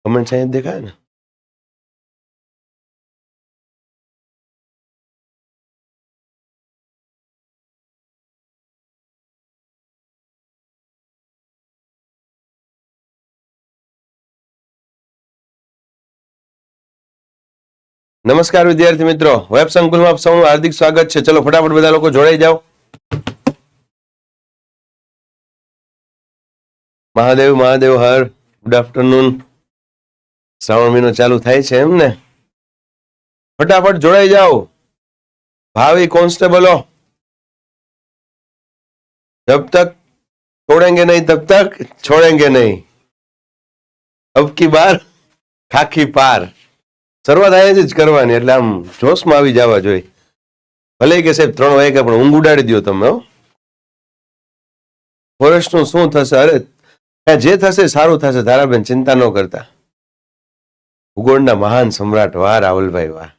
Comment અહીંયા દેખાય ને? નમસ્કાર વિદ્યાર્થી મિત્રો, વેબ સંકુલમાં આપ સૌનું હાર્દિક સ્વાગત છે. ચલો ફટાફટ બધા લોકો જોડાઈ જાઓ. મહાદેવ મહાદેવ હર, ગુડ આફ્ટરનૂન. શ્રાવણ મહિનો ચાલુ થાય છે એમ ને? ફટાફટ જોડાઈ જાઓ. ભાવિ કોન્સ્ટેબલો, જબ તક છોડેંગે નહીં તબ તક છોડેંગે નહીં. અબ કી બાર ખાખી પાર. શરૂઆત અહીંયાથી જ કરવાની, એટલે આમ જોશમાં આવી જવા જોઈએ. ભલે કે સાહેબ 3 વાગ્યા પણ ઊંઘ ઉડાડી દો તમે. ફોરેસ્ટનું શું થશે? અરે જે થશે સારું થશે ધારાબેન, ચિંતા ન કરતા. ભૂગોળના મહાન સમ્રાટ, વાહ રાહુલભાઈ વાહ.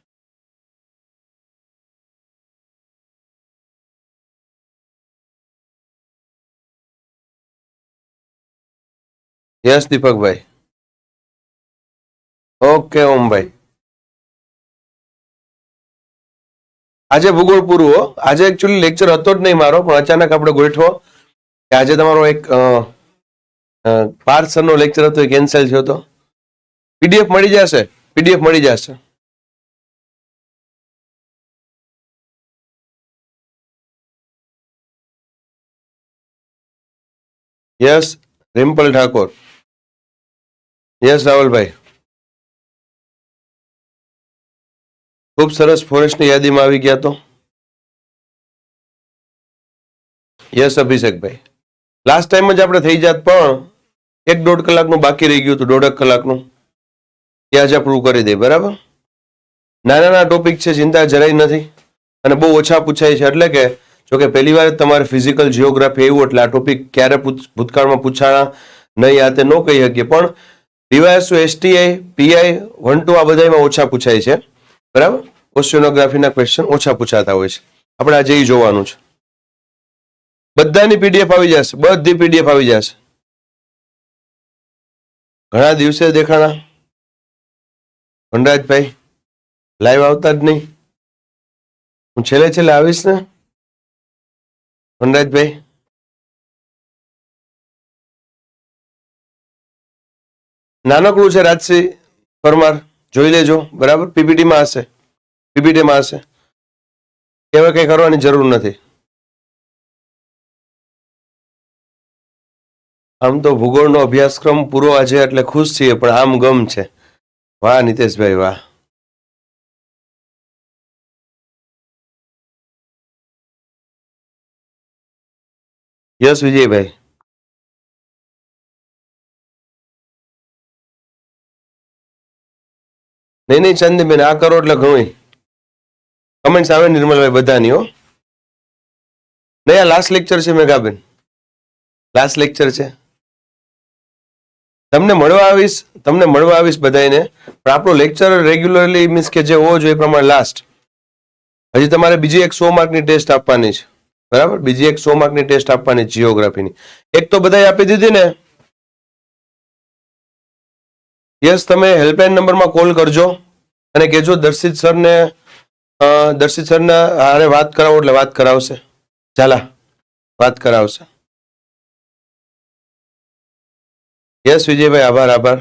યસ દીપકભાઈ. ઓકે ઓમભાઈ. આજે ભૂગોળ પૂરું હો. આજે એકચ્યુઅલી લેક્ચર હતો જ નહીં મારો, પણ અચાનક આપણે ગોઠવો કે આજે તમારો એક પાર્થ સરનો લેક્ચર હતો, એ કેન્સલ થયો હતો. પીડીએફ મળી જશે, પીડીએફ મળી જશે. યસ રિમ્પલ ઠાકોર. યસ રાહુલભાઈ. ખૂબ સરસ, ફોરેસ્ટની યાદીમાં આવી ગયા તો. યસ અભિષેકભાઈ. લાસ્ટ ટાઈમ જ આપણે થઈ જાત, પણ 1-1.5 કલાકનું બાકી રહી ગયું હતું, 1.5 કલાકનું. એ આજે પૂરું કરી દે. બરાબર, નાના નાના ટોપિક છે, ચિંતા જરાય નથી, અને બહુ ઓછા પૂછાય છે. એટલે કે જોકે પહેલી વાર તમારે ફિઝિકલ જીઓગ્રાફી આવ્યું, એટલે આ ટોપિક ક્યારે ભૂતકાળમાં પૂછાણા નહીં આ તે ન કહી શકીએ, પણ ડીવાયએસઓ, એસટીઆઈ, પીઆઈ 1-2 આ બધામાં ઓછા પૂછાય છે. બરાબર, ઓશિયોનોગ્રાફીના ક્વેશ્ચન ઓછા પૂછાતા હોય છે. આપણે આજે એ જોવાનું છે. બધાની પીડીએફ આવી જશે, બધી પીડીએફ આવી જશે. ઘણા દિવસે દેખાણા વનરાજભાઈ, લાઈવ આવતા જ નહીં. હું છેલ્લે આવીશ ને વનરાજભાઈ. નાનકડું છે રાજસિંહ પરમાર, જોઈ લેજો. બરાબર, પીપીટીમાં હશે, પીપીટીમાં હશે. હવે કંઈ કરવાની જરૂર નથી. આમ તો ભૂગોળનો અભ્યાસક્રમ પૂરો આજે એટલે ખુશ છીએ, પણ આમ ગમ છે. વાહ નિતેશભાઈ વાહ. યસ વિજયભાઈ. નહીં ચાંદીબેન, આ કરો એટલે ઘણું. કમેન્ટ્સ આવે નિર્મલભાઈ બધાની હો. નહીં, આ લાસ્ટ લેક્ચર છે મેઘાબેન, લાસ્ટ લેક્ચર છે. તમને મળવા આવીશ બધાને, પણ આપણો લેક્ચર રેગ્યુલરલી મીન્સ કે જે હોવો જોઈએ એ પ્રમાણે લાસ્ટ. હજી તમારે બીજી એક 100 માર્કની ટેસ્ટ આપવાની છે. બરાબર, બીજી એક 100 માર્કની ટેસ્ટ આપવાની જીઓગ્રાફીની. એક તો બધાએ આપી દીધી ને? યસ, તમે હેલ્પલાઇન નંબરમાં કોલ કરજો અને કહેજો દર્શિત સરને હારે વાત કરાવો, એટલે વાત કરાવશે. ચાલા વાત કરાવશે. યસ વિજયભાઈ, આભાર આભાર.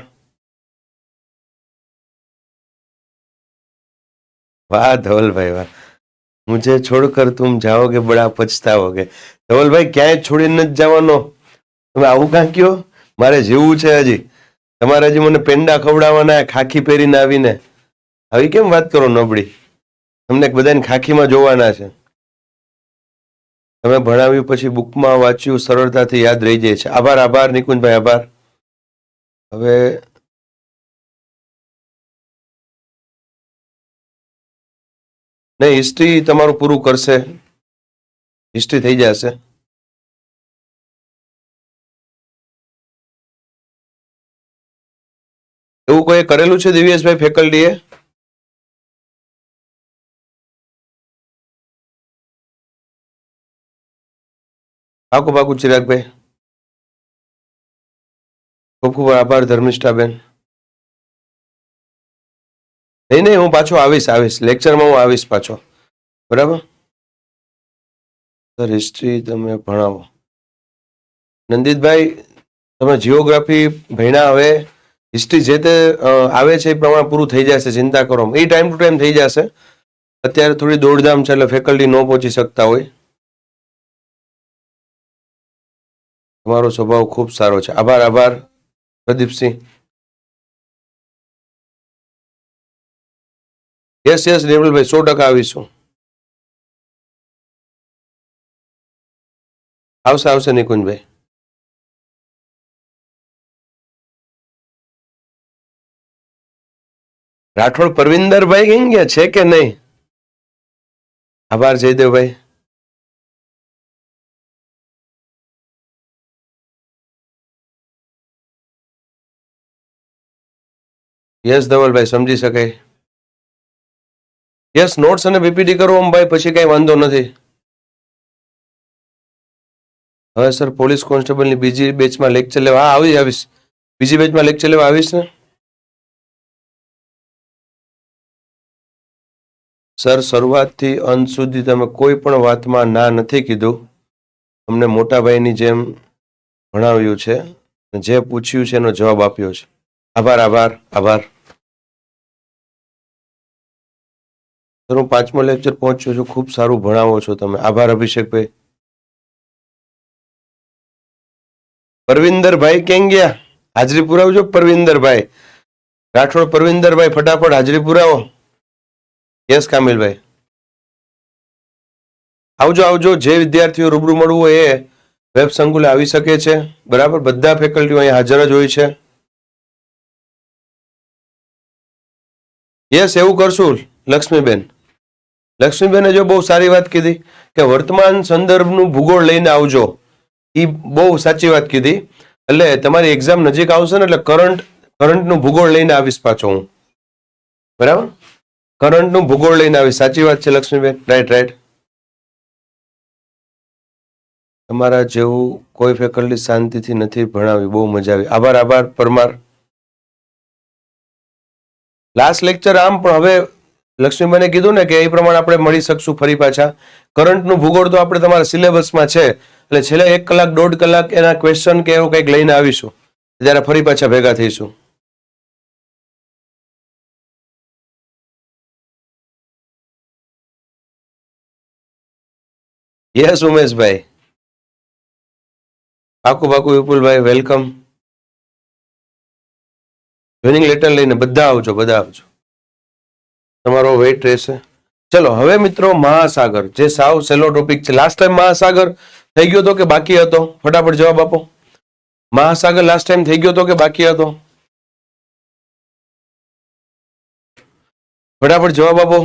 વાહ ધવલભાઈ વાહ. મુझे छोड़कर तुम जाओगे बड़ा पछताओगे. ધવલભાઈ ક્યાંય છોડીને નથી જવાનો. તમે આવું કાં કયો? મારે જેવું છે હજી. તમારે હજી મને પેંડા ખવડાવવાના, ખાખી પહેરીને આવીને. આવી કેમ વાત કરો નબળી? તમને બધાને ખાખીમાં જોવાના છે. તમે ભણાવ્યું પછી બુકમાં વાંચ્યું, સરળતાથી યાદ રહી જાય છે. આભાર આભાર નિકુંજભાઈ, આભાર. હવે નહીં, હિસ્ટ્રી તમારું પૂરું કરશે, હિસ્ટ્રી થઈ જશે. એવું કોઈ કરેલું છે દિવ્યેશભાઈ ફેકલ્ટીએ? પાકું ચિરાગભાઈ. ખૂબ ખૂબ આભાર ધર્મિષ્ઠાબેન. નહીં, હું પાછો આવીશ લેક્ચરમાં, હું આવીશ પાછો. બરાબર સર, હિસ્ટ્રી તમે ભણાવો. નંદિતભાઈ, તમે જીઓગ્રાફી ભણ્યા, હવે હિસ્ટ્રી જે તે આવે છે એ પ્રમાણે પૂરું થઈ જશે, ચિંતા કરો. એ ટાઈમ ટુ ટાઈમ થઈ જશે. અત્યારે થોડી દોડધામ છે એટલે ફેકલ્ટી ન પહોંચી શકતા હોય. તમારો સ્વભાવ ખૂબ સારો છે. આભાર પ્રદીપસિંહ. યસ નેવલભાઈ, 100% આવીશું. આવશે નિકુંજભાઈ. રાઠોડ પરવિંદરભાઈ કેમ ગયા છે કે નહીં? આભાર જયદેવભાઈ. યસ ધવલભાઈ, સમજી શકાય. યસ, નોટ્સ અને પીપીટી કરો ભાઈ, પછી કઈ વાંધો નથી. હવે સર પોલીસ કોન્સ્ટેબલની બીજી બેચમાં લેક્ચર લેવા આવીશ. બીજી બેચમાં લેક્ચર લેવા આવીશ ને સર. શરૂઆતથી અંત સુધી તમે કોઈ પણ વાતમાં ના નથી કીધું. અમને મોટાભાઈની જેમ ભણાવ્યું છે, જે પૂછ્યું છે એનો જવાબ આપ્યો છે. આભાર. સર, હું 5મો લેક્ચર પહોંચ્યો છું. ખૂબ સારું ભણાવો છો તમે. આભાર અભિષેકભાઈ. પરવિંદરભાઈ કેમ ગયા? હાજરી પુરાવજો પરવિંદરભાઈ. રાઠોડ પરવિંદરભાઈ, ફટાફટ હાજરી પુરાવો. યસ કામિલભાઈ. આવજો. જે વિદ્યાર્થીઓ રૂબરૂ મળવું હોય એ વેબ સંકુલે આવી શકે છે. બરાબર, બધા ફેકલ્ટીઓ અહીંયા હાજર જ હોય છે. યસ, એવું કરશું. લક્ષ્મીબેને જો બહુ સારી વાત કીધી કે વર્તમાન સંદર્ભનું ભૂગોળ લઈને આવજો. એ બહુ સાચી વાત કીધી. એટલે તમારી એક્ઝામ નજીક આવશે ને એટલે કરંટનું ભૂગોળ લઈને આવીશ પાછો હું. બરાબર, કરંટનું ભૂગોળ લઈને આવીશ. સાચી વાત છે લક્ષ્મીબેન. રાઈટ. તમારા જેવું કોઈ ફેકલ્ટી શાંતિથી નથી ભણાવી. બહુ મજા આવી. આભાર પરમાર. લાસ્ટ લેક્ચર આમ, પણ હવે લક્ષ્મીબેને કીધું ને કે એ પ્રમાણે આપણે મળી શકશું ફરી પાછા. કરંટનું ભૂગોળ તો આપણે તમારા સિલેબસમાં છે, એટલે છેલ્લે 1 કલાક 1.5 કલાક એના ક્વેશ્ચન કે એવું કંઈક લઈને આવીશું, ત્યારે ફરી પાછા ભેગા થઈશું. યસ ઉમેશભાઈ. પાકું વિપુલભાઈ, વેલકમ. જોઈનિંગ લેટર લઈને બધા આવજો. તમારો વેઇટ રહેશે. ચલો હવે મિત્રો, મહાસાગર જે સાવ સહેલો ટોપિક છે. લાસ્ટ ટાઈમ મહાસાગર થઈ ગયો હતો કે બાકી હતો? ફટાફટ જવાબ આપો. મહાસાગર લાસ્ટ ટાઈમ થઈ ગયો હતો કે બાકી હતો? ફટાફટ જવાબ આપો.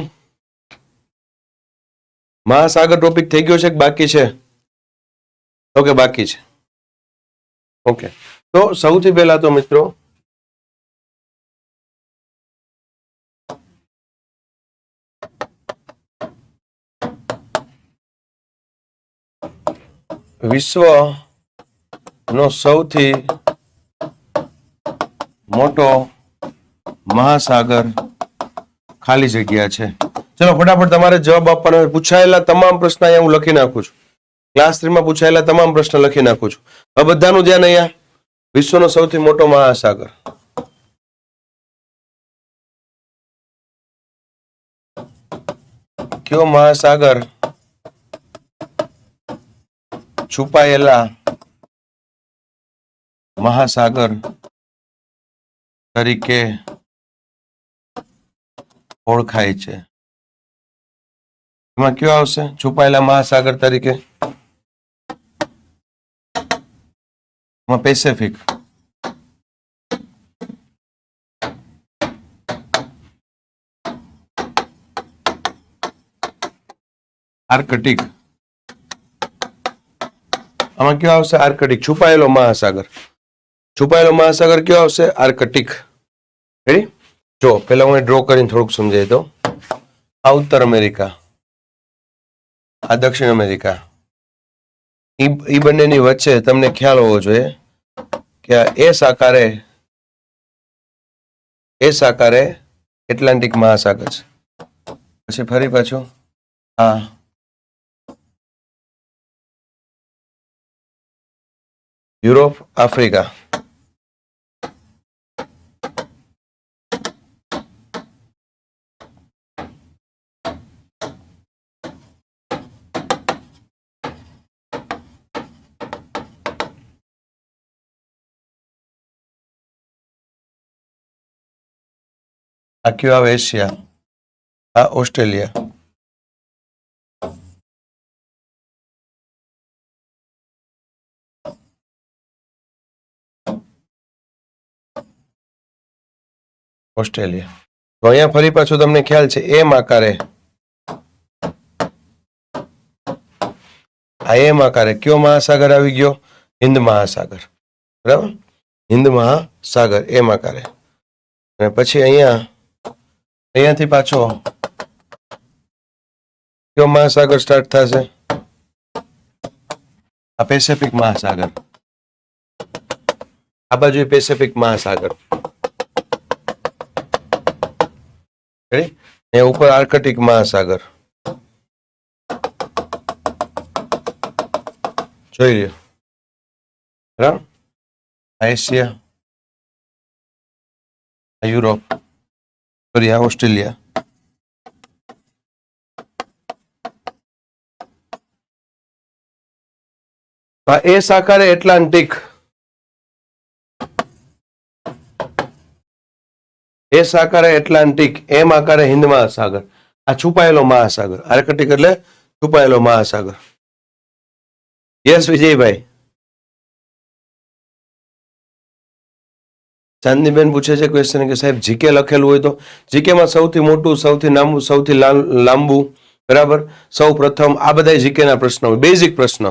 મહાસાગર ટોપિક થઈ ગયો છે કે બાકી છે? ઓકે, બાકી છે. ઓકે, તો સૌથી પહેલા તો મિત્રો વિશ્વનો સૌથી મોટો મહાસાગર ખાલી જગ્યા છે. ચલો ફટાફટ તમારે જવાબ આપવાનો. પૂછાયેલા તમામ પ્રશ્ન અહીંયા હું લખી નાખું છું. ક્લાસ 3માં પૂછાયેલા તમામ પ્રશ્ન લખી નાખું છું. હવે બધાનું ધ્યાન અહીંયા. વિશ્વનો સૌથી મોટો મહાસાગર. કયો મહાસાગર છુપાયેલા મહાસાગર તરીકે ઓળખાય છે? એમાં કયો આવશે છુપાયેલા મહાસાગર તરીકે? પેસિફિક. આર્કટિક. આમાં કયો આવશે? આર્કટિક. છુપાયેલો મહાસાગર. છુપાયેલો મહાસાગર કયો આવશે? આર્કટિક. રેડી? જો પેલા હું ડ્રો કરીને થોડુંક સમજાવી દઉં. આ ઉત્તર અમેરિકા, આ દક્ષિણ અમેરિકા. એ બંનેની વચ્ચે તમને ખ્યાલ હોવો જોઈએ કે એસ આકારે એટલાન્ટિક મહાસાગર છે. પછી ફરી પાછું હા યુરોપ, આફ્રિકા. આ કયું આવે? એશિયા. આ ઓસ્ટ્રેલિયા. ઓસ્ટ્રેલિયા. તો અહીંયા ફરી પાછું તમને ખ્યાલ છે એમ આકારે, આ એમ આકારે કયો મહાસાગર આવી ગયો? હિન્દ મહાસાગર. બરાબર, હિન્દ મહાસાગર એમ આકારે. અને પછી અહીંયાથી પાછો કયો મહાસાગર સ્ટાર્ટ થશે? આ પેસિફિક મહાસાગર. આ બાજુ પેસિફિક મહાસાગર. અહીંયા ઉપર આર્કટિક મહાસાગર. જોઈ લ્યો. બરાબર, આ એશિયા, આ યુરોપ, સોરી આ ઓસ્ટ્રેલિયા. આ એસ આકારે એટલાન્ટિક, એસ આકારે એટલાન્ટિક, એમ આકારે હિન્દ મહાસાગર. આ છુપાયેલો મહાસાગર. આર્કટિક એટલે છુપાયેલો મહાસાગર. યસ વિજયભાઈ. ચાંદનીબેન પૂછે છે ક્વેશ્ચન કે સાહેબ જીકે લખેલું હોય તો? જીકેમાં સૌથી મોટું, સૌથી નાનું, સૌથી લાંબુ, બરાબર, સૌ પ્રથમ, આ બધા જીકેના પ્રશ્નો હોય. બેઝિક પ્રશ્ન,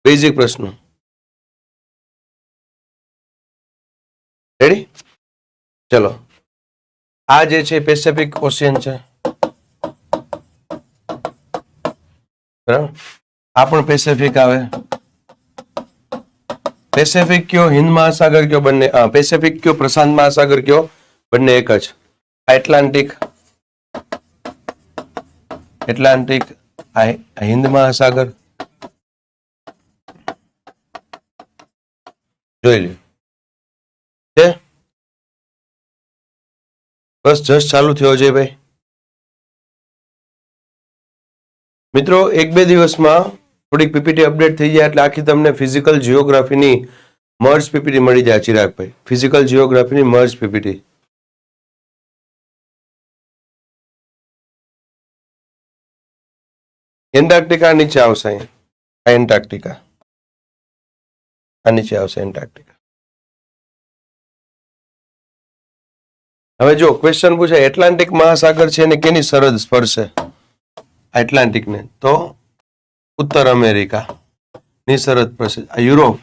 બેઝિક પ્રશ્નો. રેડી? ચલો, આ જે છે પેસિફિક ઓશિયન છે, બરાબર, આ પણ પેસિફિક આવે. પેસિફિક કયો, હિન્દ મહાસાગર કયો, બંને પેસિફિક કયો, પ્રશાંત મહાસાગર કયો, બંને એક જ. આ એટલાન્ટિક, એટલાન્ટિક, આ હિન્દ મહાસાગર. જોઈ લ્યો છે. બસ જસ્ટ ચાલુ થયો છે ભાઈ. મિત્રો એક બે દિવસમાં થોડીક પીપીટી અપડેટ થઈ જાય એટલે આખી તમને ફિઝિકલ જીઓગ્રાફીની મર્જ પીપીટી મળી જાય. ચિરાગભાઈ, ફિઝિકલ જીઓગ્રાફીની મર્જ પીપીટી. એન્ટાર્કટિકા નીચે આવશે. અહીંયા એન્ટાર્કટિકા, આ નીચે આવશે એન્ટાર્કટિકા. હવે જો ક્વેશ્ચન પૂછાય એટલાન્ટિક મહાસાગર છે ને કેની સરહદ સ્પર્શે? એટલાન્ટિક ને તો ઉત્તર અમેરિકા ની સરહદ સ્પર્શે. આ યુરોપ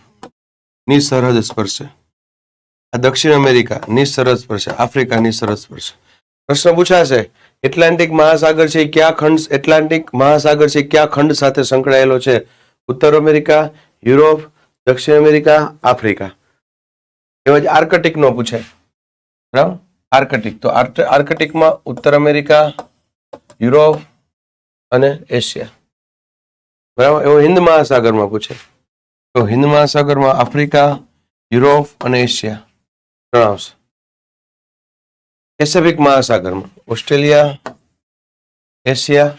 ની સરહદ સ્પર્શે. આ દક્ષિણ અમેરિકા ની સરહદ સ્પર્શે. આફ્રિકા ની સરહદ સ્પર્શે. પ્રશ્ન પૂછાશે એટલાન્ટિક મહાસાગર છે ક્યાં ખંડ, એટલાન્ટિક મહાસાગર છે ક્યાં ખંડ સાથે સંકળાયેલો છે? ઉત્તર અમેરિકા, યુરોપ, દક્ષિણ અમેરિકા, આફ્રિકા. એવા જ આર્કટિક નો પૂછે, બરાબર, આર્કટિક. તો આર્કટિકમાં ઉત્તર અમેરિકા, યુરોપ અને એશિયા, બરાબર. એવો હિન્દ મહાસાગરમાં પૂછે તો હિન્દ મહાસાગરમાં આફ્રિકા, યુરોપ અને એશિયા ત્રણ આવશે. પેસિફિક મહાસાગરમાં ઓસ્ટ્રેલિયા, એશિયા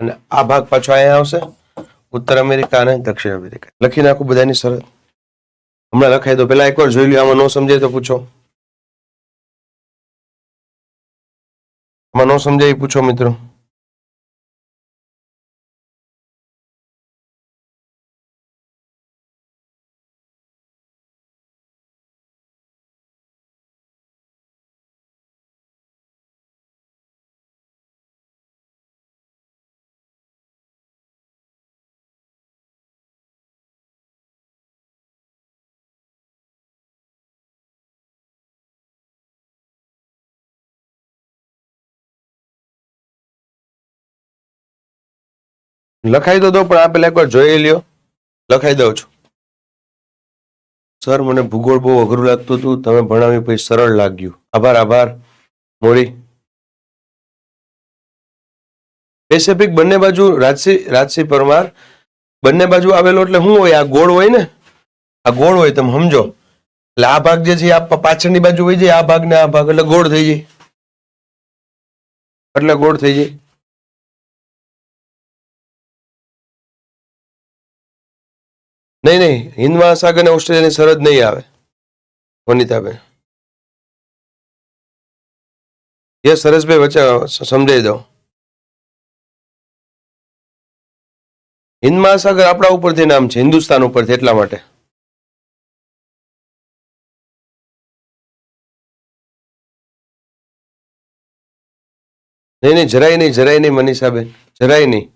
અને આ ભાગ પાછો અહીંયા આવશે, ઉત્તર અમેરિકા અને દક્ષિણ અમેરિકા. લખી નાખું બધાની સરહદ. હમણાં લખાઈ દો. પેલા એકવાર જોઈ લો, આમાં ન સમજાય તો પૂછો. આમાં ન સમજાય પૂછો મિત્રો. લખાઈ દો પણ આ પેલા એકવાર જોઈ લ્યો. લખાઈ દઉં છું. સર મને ભૂગોળ બહુ અઘરું લાગતું હતું, તમે ભણાવી પછી સરળ લાગ્યું. આભાર આભાર મોરી. પેસિફિક બંને બાજુ રાજસિંહ પરમાર બંને બાજુ આવેલો એટલે શું હોય? આ ગોળ હોય ને, આ ગોળ હોય, તમે સમજો. એટલે આ ભાગ જે છે આ પાછળની બાજુ હોય જાય, આ ભાગ ને આ ભાગ, એટલે ગોળ થઈ જાય. એટલે ગોળ થઈ જાય. નહીં, હિન્દ મહાસાગર ને ઓસ્ટ્રેલિયાની સરહદ નહીં આવે વનિતાબેન. યસ સરસભાઈ, વચ્ચે સમજાવી દો. હિન્દ મહાસાગર આપણા ઉપરથી નામ છે, હિન્દુસ્તાન ઉપરથી, એટલા માટે. નહીં, જરાય નહીં મનીષાબેન, જરાય નહીં.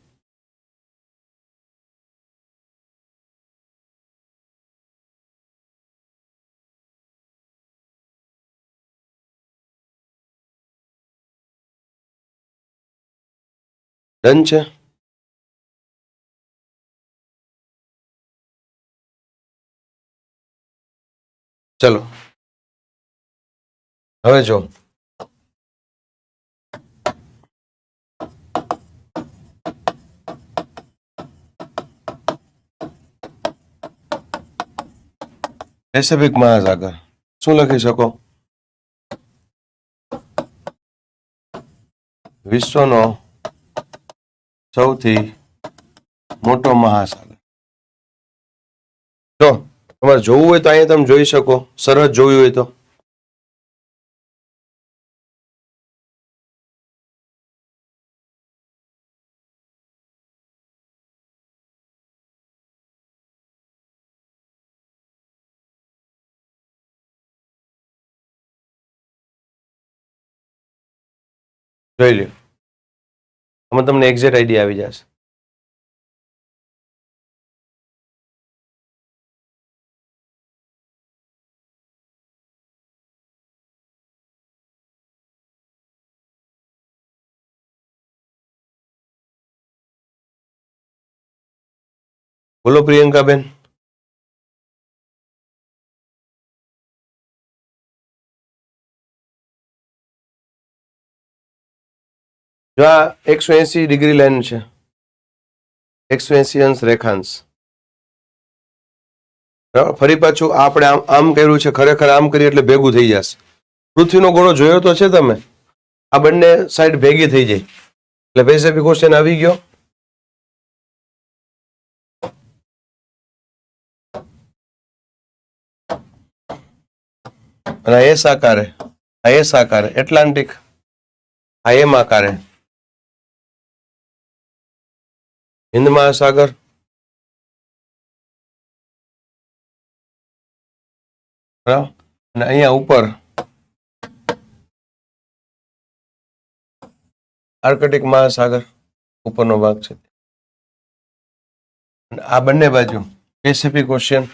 ડન છે. ચલો હવે જો પેસિફિક મહાસાગર શું લખી શકો? વિશ્વનો સૌથી મોટો મહાસાગર. જો તમારે જોવું હોય તો અહીંયા તમે જોઈ શકો, સરહદ જોવી હોય તો. જોઈ લ્યો, આમાં તમને એક્ઝેક્ટ આઈડિયા આવી જશે. બોલો પ્રિયંકાબેન. જો આ 180 ડિગ્રી લાઈન છે, 180 અંશ રેખાંશ. ફરી પાછું આપણે આમ કર્યું છે, ખરેખર આમ કરીએ એટલે ભેગું થઈ જશે. પૃથ્વીનો ગોળો જોયો તો છે તમે, આ બંને સાઈડ ભેગી થઈ જાય એટલે પેસિફિક ઓશિયન આવી ગયો. અને એસ આકારે, આ એસ આકારે એટલાન્ટિક, આ એમ આકારે હિન્દ મહાસાગર. અને અહીંયા ઉપર આર્કટિક મહાસાગર ઉપરનો ભાગ છે. આ બંને બાજુ પેસિફિક ઓશિયન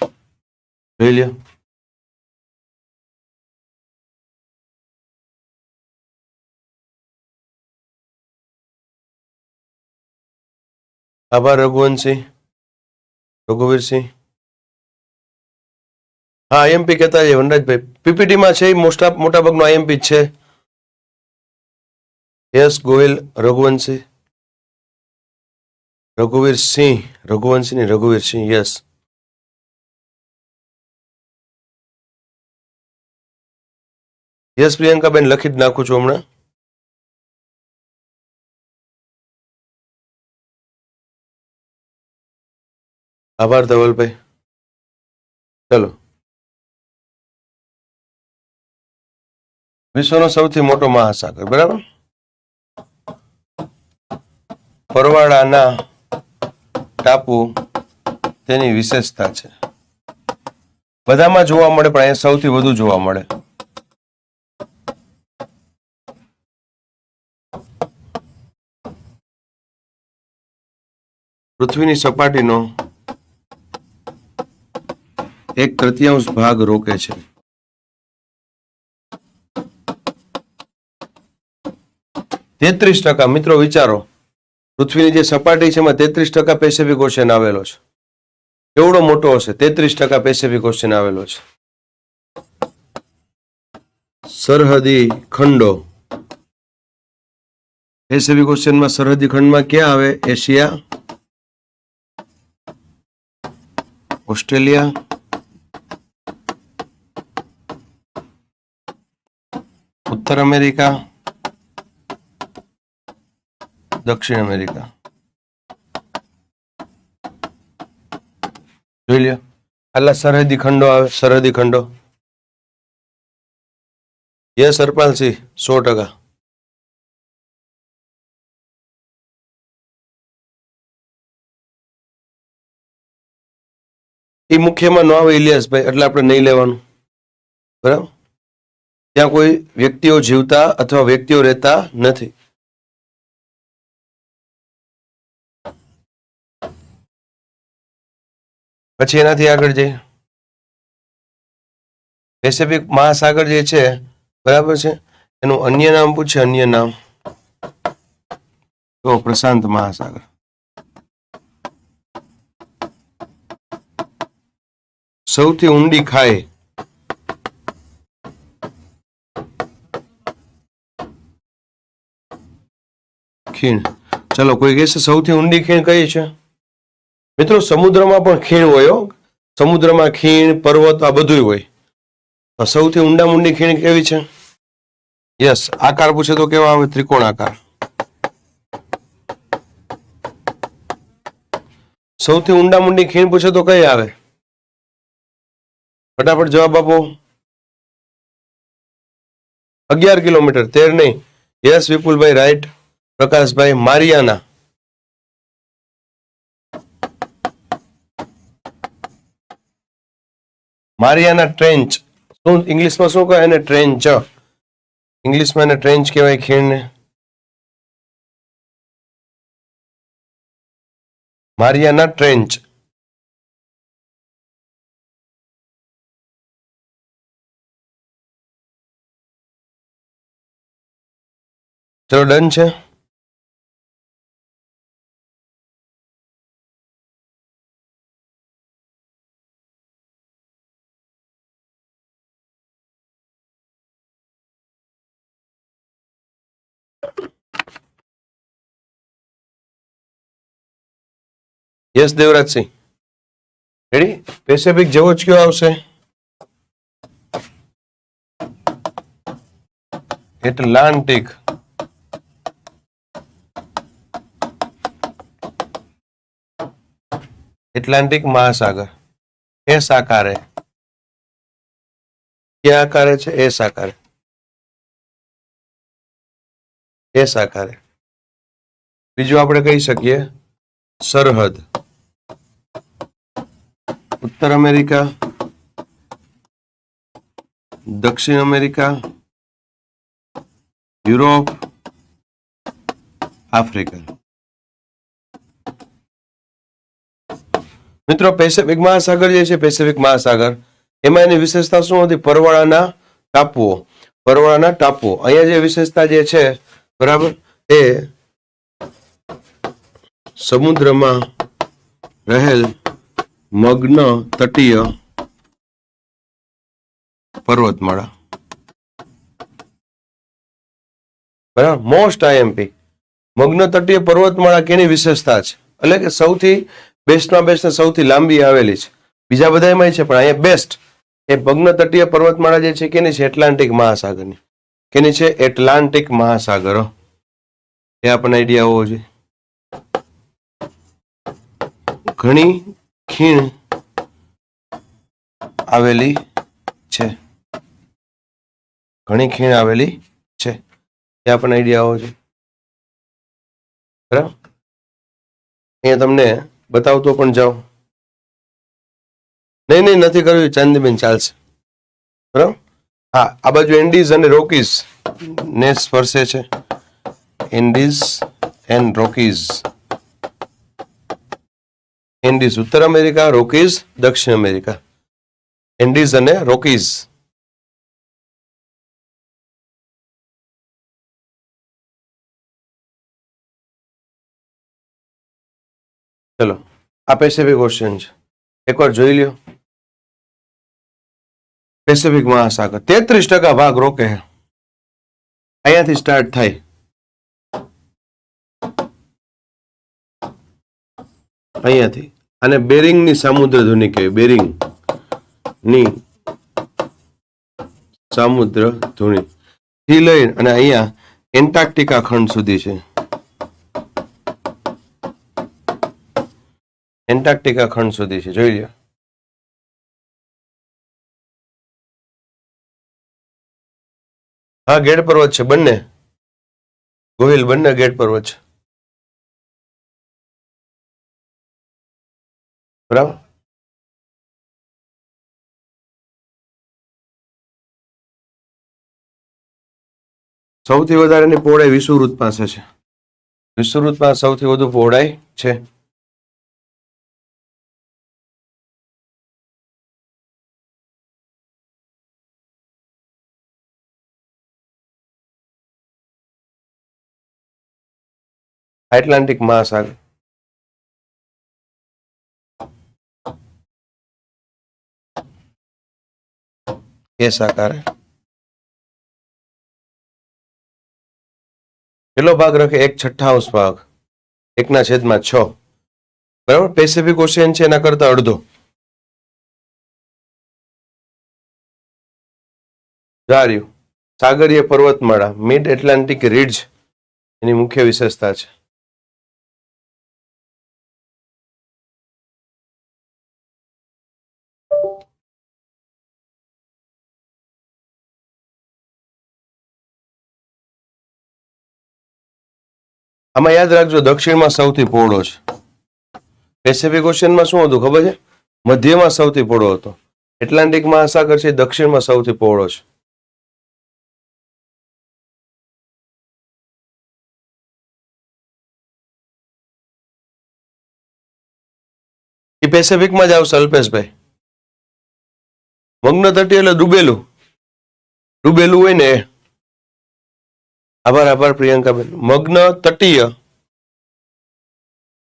જોઈ લ્યો. આભાર રઘુવંશી, રઘુવીરસિંહ. હા આઈએમપી કહેતા છે વનરાજભાઈ, પીપીટીમાં છે મોટા ભાગનો આઈએમપી છે. યસ ગોહિલ, રઘુવંશી, રઘુવીરસિંહ, રઘુવંશી ની રઘુવીરસિંહ. યસ યસ પ્રિયંકાબેન, લખી જ નાખું છું હમણાં. આભાર ધવલભાઈ. ચલો, વિશ્વનો સૌથી મોટો મહાસાગર, બરાબર. પરવાળાના ટાપુ તેની વિશેષતા છે. બધામાં જોવા મળે પણ અહીંયા સૌથી વધુ જોવા મળે. પૃથ્વીની સપાટીનો 1/3 ભાગ રોકે છે. %, મિત્રો વિચારો, પૃથ્વીની જે સપાટી છે એમાં 33% પેસિફિક ઓશિયન આવેલો છે. કેવડો મોટો હશે? 33% પેસિફિક ઓશિયન આવેલો છે. સરહદી ખંડો. એસએબી ક્વેશ્ચનમાં સરહદી ખંડમાં ક્યાં આવે? એશિયા, ઓસ્ટ્રેલિયા, ઉત્તર અમેરિકા, દક્ષિણ અમેરિકા. જોઈ લ્યો, આટલા સરહદી ખંડો આવે. સરહદી ખંડો. યસ હરપાલસિંહ, 100%. એ મુખ્યમાં ન આવે ઇલિયાસભાઈ, એટલે આપણે નહીં લેવાનું. બરાબર. ત્યાં કોઈ વ્યક્તિઓ જીવતા અથવા વ્યક્તિઓ રહેતા નથી. પછી એનાથી આગળ જઈએ. પેસિફિક મહાસાગર જે છે, બરાબર છે, એનું અન્ય નામ પૂછે. અન્ય નામ તો પ્રશાંત મહાસાગર. સૌથી ઊંડી ખાઈ. ખીણ. ચલો, કોઈ કહેશે સૌથી ઊંડી ખીણ કઈ છે? મિત્રો, સમુદ્રમાં પણ ખીણ હોય. સમુદ્રમાં ખીણ, પર્વત, આ બધું હોય. તો સૌથી ઊંડામાં ઊંડી ખીણ કેવી છે? યસ. આકાર પૂછે તો કેવા આવે? ત્રિકોણ આકાર. સૌથી ઊંડામાં ઊંડી ખીણ પૂછે તો કઈ આવે? ફટાફટ જવાબ આપો. 11 કિલોમીટર. 13 નહીં. યસ વિપુલભાઈ, રાઈટ. પ્રકાશભાઈ, મારિયાના. Mariana trench. શું ઇંગ્લિશમાં શું કહે એને? ટ્રેન્ચ. ઇંગ્લિશમાં એને ટ્રેન્ચ કહેવાય ખીણને. Mariana trench. ચલો, ડન છે. Yes Devrajsinh, ready? પેસિફિક જેવો જ કયો આવશે? એટલાન્ટિક. એટલાન્ટિક મહાસાગર. એસ આકારે. ક્યાં આકારે છે? એસ આકારે. એસ આકારે. બીજું આપણે કહી શકીએ સરહદ. ઉત્તર અમેરિકા, દક્ષિણ અમેરિકા, યુરોપ, આફ્રિકા. મિત્રો, પેસિફિક મહાસાગર જે છે, પેસિફિક મહાસાગર, એમાં એની વિશેષતા શું હતી? પરવાળાના ટાપુઓ. પરવાળાના ટાપુઓ. અહીંયા જે વિશેષતા જે છે, બરાબર, એ સમુદ્રમાં રહેલ મગ્ન તટીય પર્વતમાળા. બરાબર. Most IMP. મગ્ન તટીય પર્વતમાળા કેની વિશેષતા છે? એટલે કે સૌથી બેસ્ટમાં બેસ્ટ, સૌથી લાંબી આવેલી છે. બીજા બધામાં છે, પણ અહીંયા બેસ્ટ એ મગ્ન તટીય પર્વતમાળા જે છે, કેની છે? એટલાન્ટિક મહાસાગરની. કેની છે? એટલાન્ટિક મહાસાગર. એ આપણને આઈડિયા હોવો જોઈએ. ઘણી ખીણ આવેલી છે. ઘણી ખીણ આવેલી છે. એ આપણને આઈડિયા હોવો જોઈએ. બરાબર. અહીંયા તમને બતાવતો પણ જાઓ. નહીં, નથી કર્યું. ચાંદીબેન, ચાલશે. બરાબર. હા, આ બાજુ એન્ડીઝ અને રોકીઝ ને સ્પર્શે છે. એન્ડીઝ એન્ડ રોકીઝ. એન્ડીઝ ઉત્તર અમેરિકા, રોકીઝ દક્ષિણ અમેરિકા. એન્ડીઝ અને રોકીઝ. ચલો, આ પેસિફિક ઓશિયન છે. એકવાર જોઈ લ્યો. પેસિફિક મહાસાગર 33% ભાગ રોકે છે. અહીંયાથી સ્ટાર્ટ થાય, અહીંયાથી. અને બેરિંગની સામુદ્ર ધુની કહેવાય, બેરિંગની સામુદ્ર ધુની થી લઈ અને અહીંયા એન્ટાર્કટિકા ખંડ સુધી છે. એન્ટાર્કટિકા ખંડ સુધી છે, જોઈ લો. હા, ગેડ પર્વત છે બંને, ગોહિલ, બંને ગેડ પર્વત છે. બરાબર. સૌથી વધારેની પહોળાઈ વિષુવવૃત્ત પાસે છે. વિષુવવૃત્તમાં સૌથી વધુ પહોળાઈ છે. એટલાન્ટિક મહાસાગર. એ સાકાર કેટલો ભાગ રાખે? 1/6 ભાગ, 1/6. બરાબર. પેસિફિક ઓશિયન છે એના કરતા અડધો. જાર્યું સાગરીય પર્વતમાળા, મિડ એટલાન્ટિક રિડ્જ એની મુખ્ય વિશેષતા છે. આમાં યાદ રાખજો, દક્ષિણમાં સૌથી પહોળો છે. પેસિફિક ઓશિયનમાં શું હતું ખબર છે? મધ્યમાં સૌથી પહોળો હતો. એટલાન્ટિક મહાસાગર છે દક્ષિણમાં સૌથી પહોળો છે. એ પેસિફિકમાં જ આવશે અલ્પેશભાઈ. મગ્ન તટીય એટલે ડૂબેલું, ડૂબેલું હોય ને. આભાર પ્રિયંકાબેન. મગ્ન તટીય,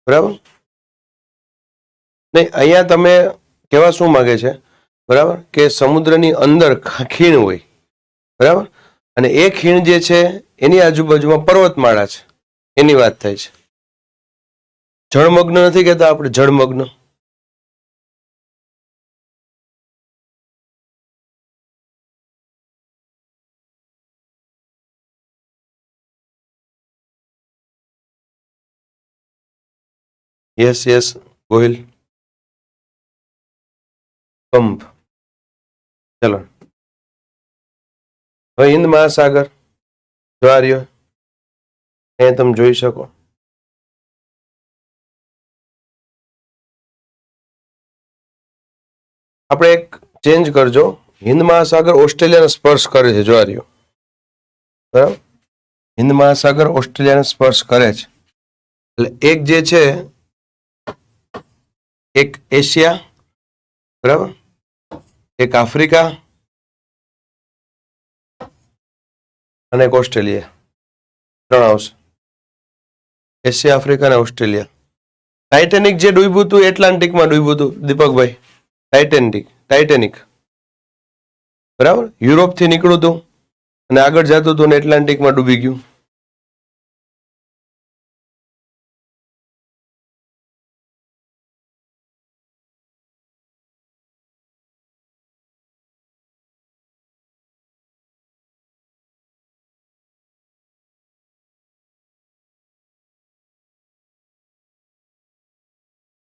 બરાબર. નહીં, અહીંયા તમે કહેવા શું માંગે છે, બરાબર, કે સમુદ્રની અંદર ખીણ હોય, બરાબર, અને એ ખીણ જે છે એની આજુબાજુમાં પર્વતમાળા છે, એની વાત થાય છે. જળમગ્ન નથી કહેતા આપણે, જળમગ્ન. યસ ગોહિલ. કંપ. ચલો, હવે હિન્દ મહાસાગર દ્વાર્યો એ તમે જોઈ શકો. આપણે એક ચેન્જ કરજો. હિન્દ મહાસાગર ઓસ્ટ્રેલિયાને સ્પર્શ કરે છે, દ્વાર્યો. બરાબર. હિન્દ મહાસાગર ઓસ્ટ્રેલિયાને સ્પર્શ કરે છે. એટલે એક જે છે, એક એશિયા, બરાબર, એક આફ્રિકા અને એક ઓસ્ટ્રેલિયા, 3 આવશે. એશિયા, આફ્રિકા અને ઓસ્ટ્રેલિયા. ટાઇટેનિક જે ડૂબ્યું હતું એટલાન્ટિકમાં ડૂબ્યું હતું દીપકભાઈ. ટાઇટેનિક, બરાબર, યુરોપથી નીકળ્યું હતું અને આગળ જતું હતું ને એટલાન્ટિકમાં ડૂબી ગયું.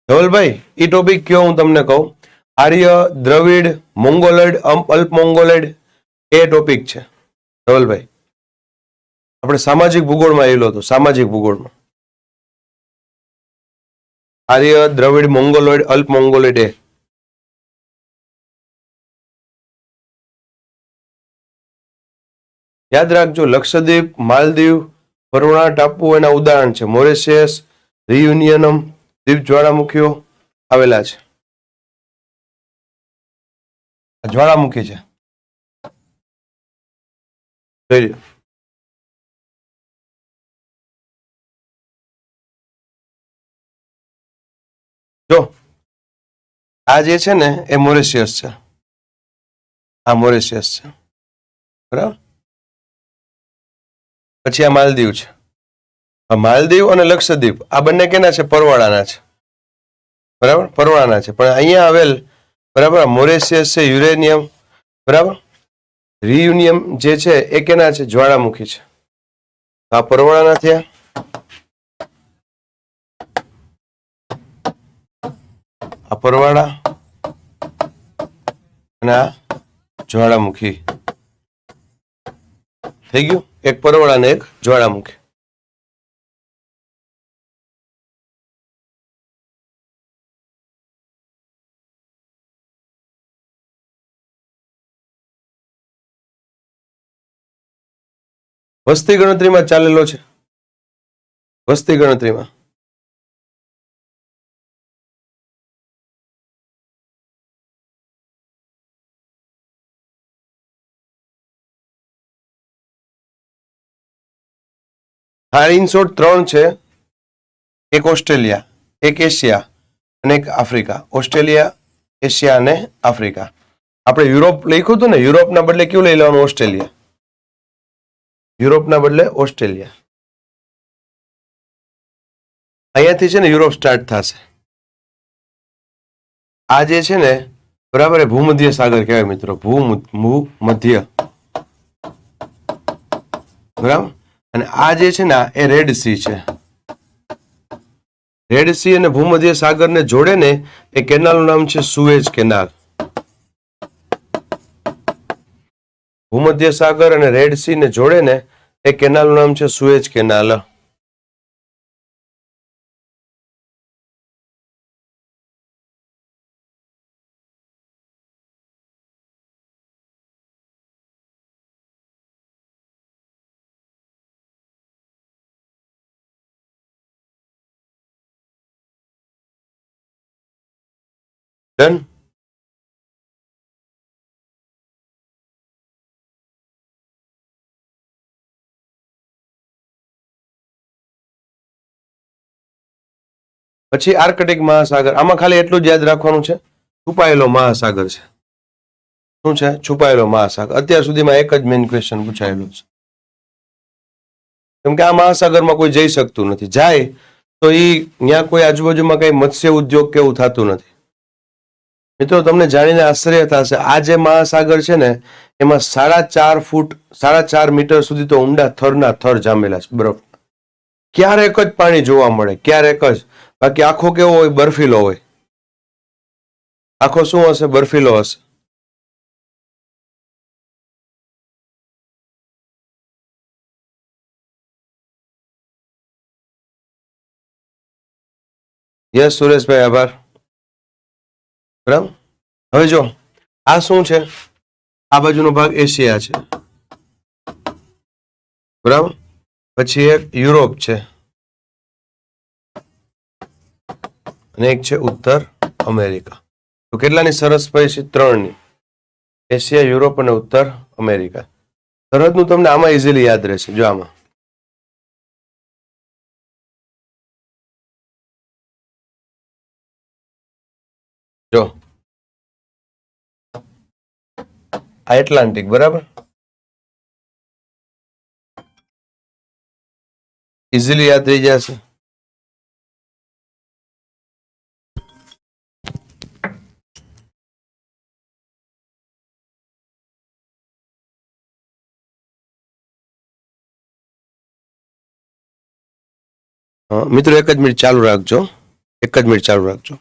ધવલભાઈ, એ ટોપિક કયો હું તમને કહું. આર્ય, દ્રવિડ, મોંગોલોઇડ, અલ્પ મોંગોલોઇડ, એ ટોપિક છે ધવલભાઈ. આપણે સામાજિક ભૂગોળમાં આવેલો હતો, સામાજિક ભૂગોળમાં. આર્ય, દ્રવિડ, મોંગોલોઇડ, અલ્પ મોંગોલોઇડ. એ યાદ રાખજો. લક્ષદ્વીપ, માલદીવ, વરુણા ટાપુ એના ઉદાહરણ છે. મોરેશિયસ, રિયુનિયનમ દ્વીપ જ્વાળામુખીઓ આવેલા છે. જ્વાળામુખી છે, જોઈ લો. જો આ જે છે ને એ મોરેશિયસ છે, આ મોરેશિયસ છે, બરાબર. પછી આ માલદીવ છે. આ માલદીવ અને લક્ષદ્વીપ આ બંને કેના છે? પરવાળાના છે, બરાબર, પરવાળાના છે. પણ અહીંયા આવેલ, બરાબર, મોરેશિયસ છે, યુરેનિયમ, બરાબર, રિયુનિયમ જે છે એ કેના છે? જ્વાળામુખી છે. આ પરવાળાના થયા. આ પરવાળા અને આ જ્વાળામુખી થઈ ગયું. એક પરવાળા અને એક જ્વાળામુખી. વસ્તી ગણતરીમાં ચાલેલો છે. વસ્તી ગણતરીમાં હા, ઇન શોર્ટ 3 છે. એક ઓસ્ટ્રેલિયા, એક એશિયા અને એક આફ્રિકા. ઓસ્ટ્રેલિયા, એશિયા અને આફ્રિકા. આપણે યુરોપ લખ્યું હતું ને, યુરોપના બદલે કયું લઈ લેવાનું? ઓસ્ટ્રેલિયા. યુરોપના બદલે ઓસ્ટ્રેલિયા. અહીંયાથી છે ને યુરોપ સ્ટાર્ટ થશે. આ જે છે ને, બરાબર, એ ભૂમધ્ય સાગર કહેવાય મિત્રો. ભૂમધ્ય, બરાબર. અને આ જે છે ને એ રેડ સી છે. રેડ સી અને ભૂમધ્ય સાગરને જોડે ને એ કેનાલનું નામ છે સુએઝ કેનાલ. ભૂમધ્ય સાગર અને રેડ સી ને જોડે ને એ કેનાલનું નામ છે સુએઝ કેનાલ. ડન. પછી આર્કટિક મહાસાગર. આમાં ખાલી એટલું જ યાદ રાખવાનું છે, છુપાયેલો મહાસાગર છે. શું છે? છુપાયેલો મહાસાગર. અત્યાર સુધીમાં એક જ મેઇન ક્વેશ્ચન પૂછાયેલો છે. કેમ કે આ મહાસાગરમાં કોઈ જઈ શકતું નથી. જાય તો ત્યાં કોઈ આજુબાજુમાં કઈ મત્સ્ય ઉદ્યોગ કે એવું થતું નથી. મિત્રો, તમને જાણીને આશ્ચર્ય થશે, આ જે મહાસાગર છે ને એમાં 4.5 ફૂટ, 4.5 મીટર સુધી તો ઊંડા થરના થર જામેલા છે બરફ. ક્યારેક જ પાણી જોવા મળે, ક્યારેક જ. બાકી આખો કેવો હોય? બર્ફીલો હોય. આખો શું હશે? બર્ફીલો હશે. યસ સુરેશભાઈ, આભાર. બરાબર. હવે જો આ શું છે? આ બાજુનો ભાગ એશિયા છે, બરાબર. પછી એક યુરોપ છે અને એક છે ઉત્તર અમેરિકા. તો કેટલાની સરસ પડી? 3ની. એશિયા, યુરોપ અને ઉત્તર અમેરિકા. સરહદનું તમને આમાં ઇઝીલી યાદ રહેશે. જો આમાં જો આ એટલાન્ટિક, બરાબર. ઇઝીલી યાદ રહી જશે. મિત્રો, એક જ મિનિટ ચાલુ રાખજો. એક જ મિનિટ ચાલુ રાખજો.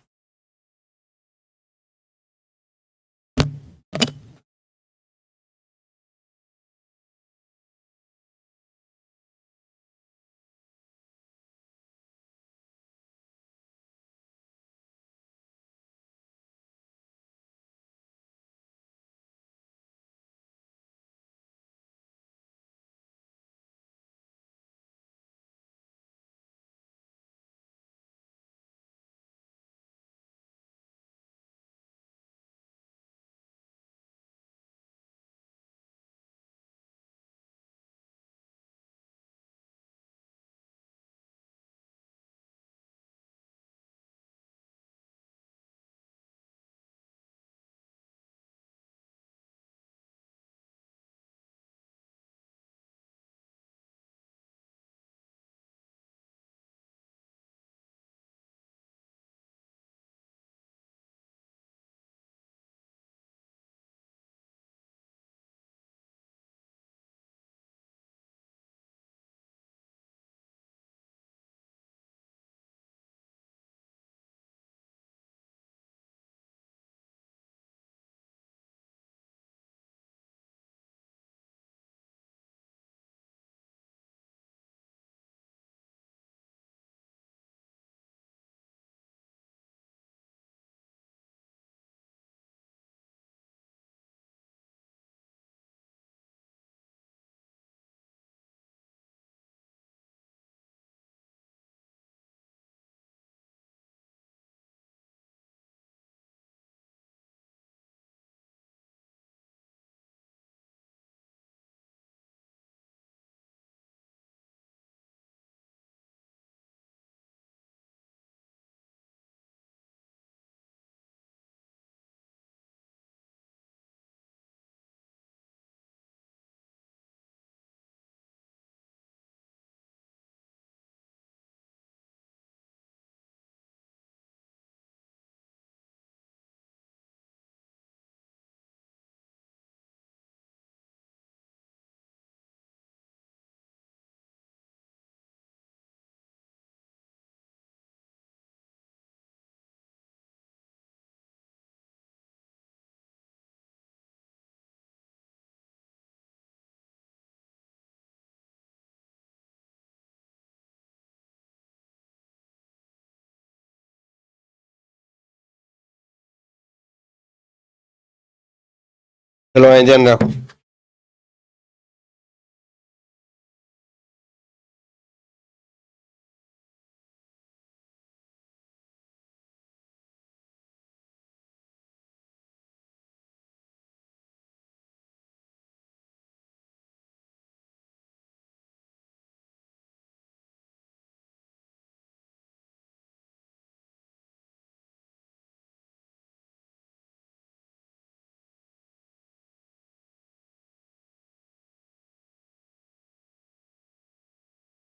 ચલો અહીં ધ્યાન રાખો.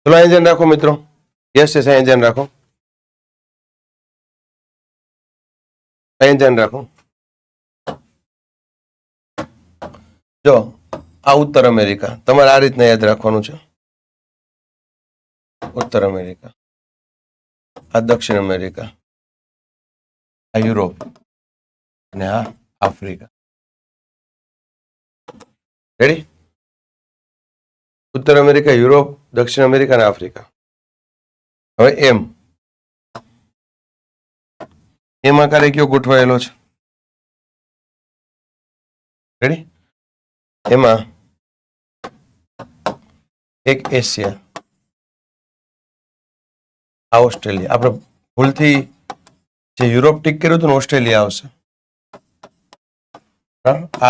ચલો અહીં ધ્યાન રાખો મિત્રો. યસ યસ, અહીં ધ્યાન રાખો. અહીં ધ્યાન રાખો. જો આ ઉત્તર અમેરિકા, તમારે આ રીતના યાદ રાખવાનું છે. ઉત્તર અમેરિકા, આ દક્ષિણ અમેરિકા, આ યુરોપ અને આ આફ્રિકા. રેડી? ઉત્તર અમેરિકા, યુરોપ, દક્ષિણ અમેરિકા અને આફ્રિકા. હવે એમ આકારે કયો ગોઠવાયેલો છે? રેડી? એમાં એક એશિયા, આ ઓસ્ટ્રેલિયા. આપણે ભૂલથી જે યુરોપ ટીક કર્યું હતું ને, ઓસ્ટ્રેલિયા આવશે.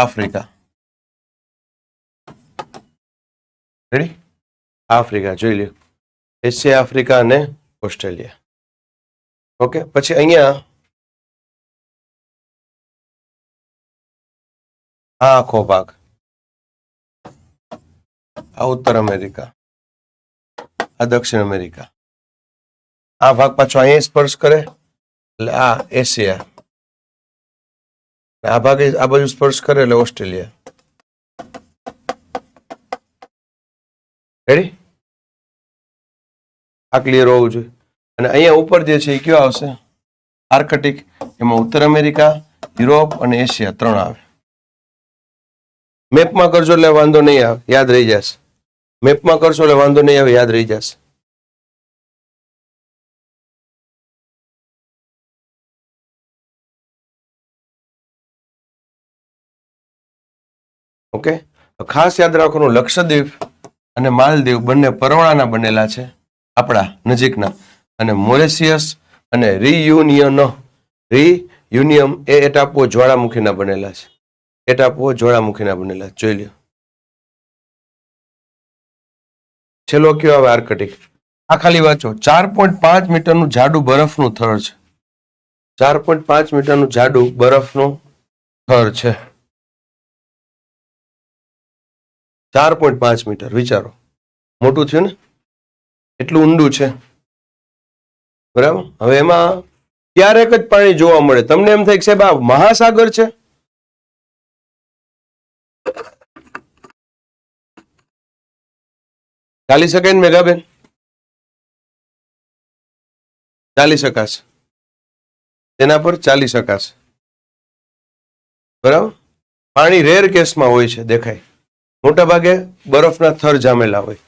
આફ્રિકા. રેડી? આફ્રિકા જોઈ લ્યો. એશિયા, આફ્રિકા અને ઓસ્ટ્રેલિયા. ઓકે, પછી અહીંયા આ આખો ભાગ, આ ઉત્તર અમેરિકા, આ દક્ષિણ અમેરિકા. આ ભાગ પાછો અહીંયા સ્પર્શ કરે એટલે આ એશિયા. આ ભાગ આ બાજુ સ્પર્શ કરે એટલે ઓસ્ટ્રેલિયા. રેડી? આ ક્લિયર હોવું જોઈએ. અને અહીંયા ઉપર જે છે એ કયો આવશે? આર્કટિક. એમાં ઉત્તર અમેરિકા, યુરોપ અને એશિયા 3 આવે. મેપમાં કરજો એટલે વાંધો નહીં આવે, યાદ રહી જશે. મેપમાં કરશો એટલે વાંધો નહીં આવે, યાદ રહી જશે. ઓકે, ખાસ યાદ રાખવાનું, લક્ષદ્વીપ અને માલદીવ બંને પરવાળાના બનેલા છે, આપણા નજીકના. અને મોરેશિયસ અને રિયુનિયમ એ ટાપુઓ જ્વાળામુખીના બનેલા છે. એ ટાપુઓ જ્વાળામુખીના બનેલા. જોઈ લ્યો. છેલ્લો કયો આવે? આર્કટિક. આ ખાલી વાંચો. 4.5 મીટરનું જાડું બરફનું થર છે. 4.5 મીટરનું જાડું બરફનું થર છે. 4.5 મીટર, વિચારો. મોટું થયું ને, એટલું ઊંડું છે. બરાબર? હવે એમાં ક્યારેક જ પાણી જોવા મળે. તમને એમ થાય કે સાહેબ આ મહાસાગર છે. ચાલી શકાય ને મેઘાબેન? ચાલી શકાશે. તેના પર ચાલી શકાશે. બરાબર? પાણી રેર કેસમાં હોય છે, દેખાય. મોટા ભાગે બરફના થર જામેલા હોય.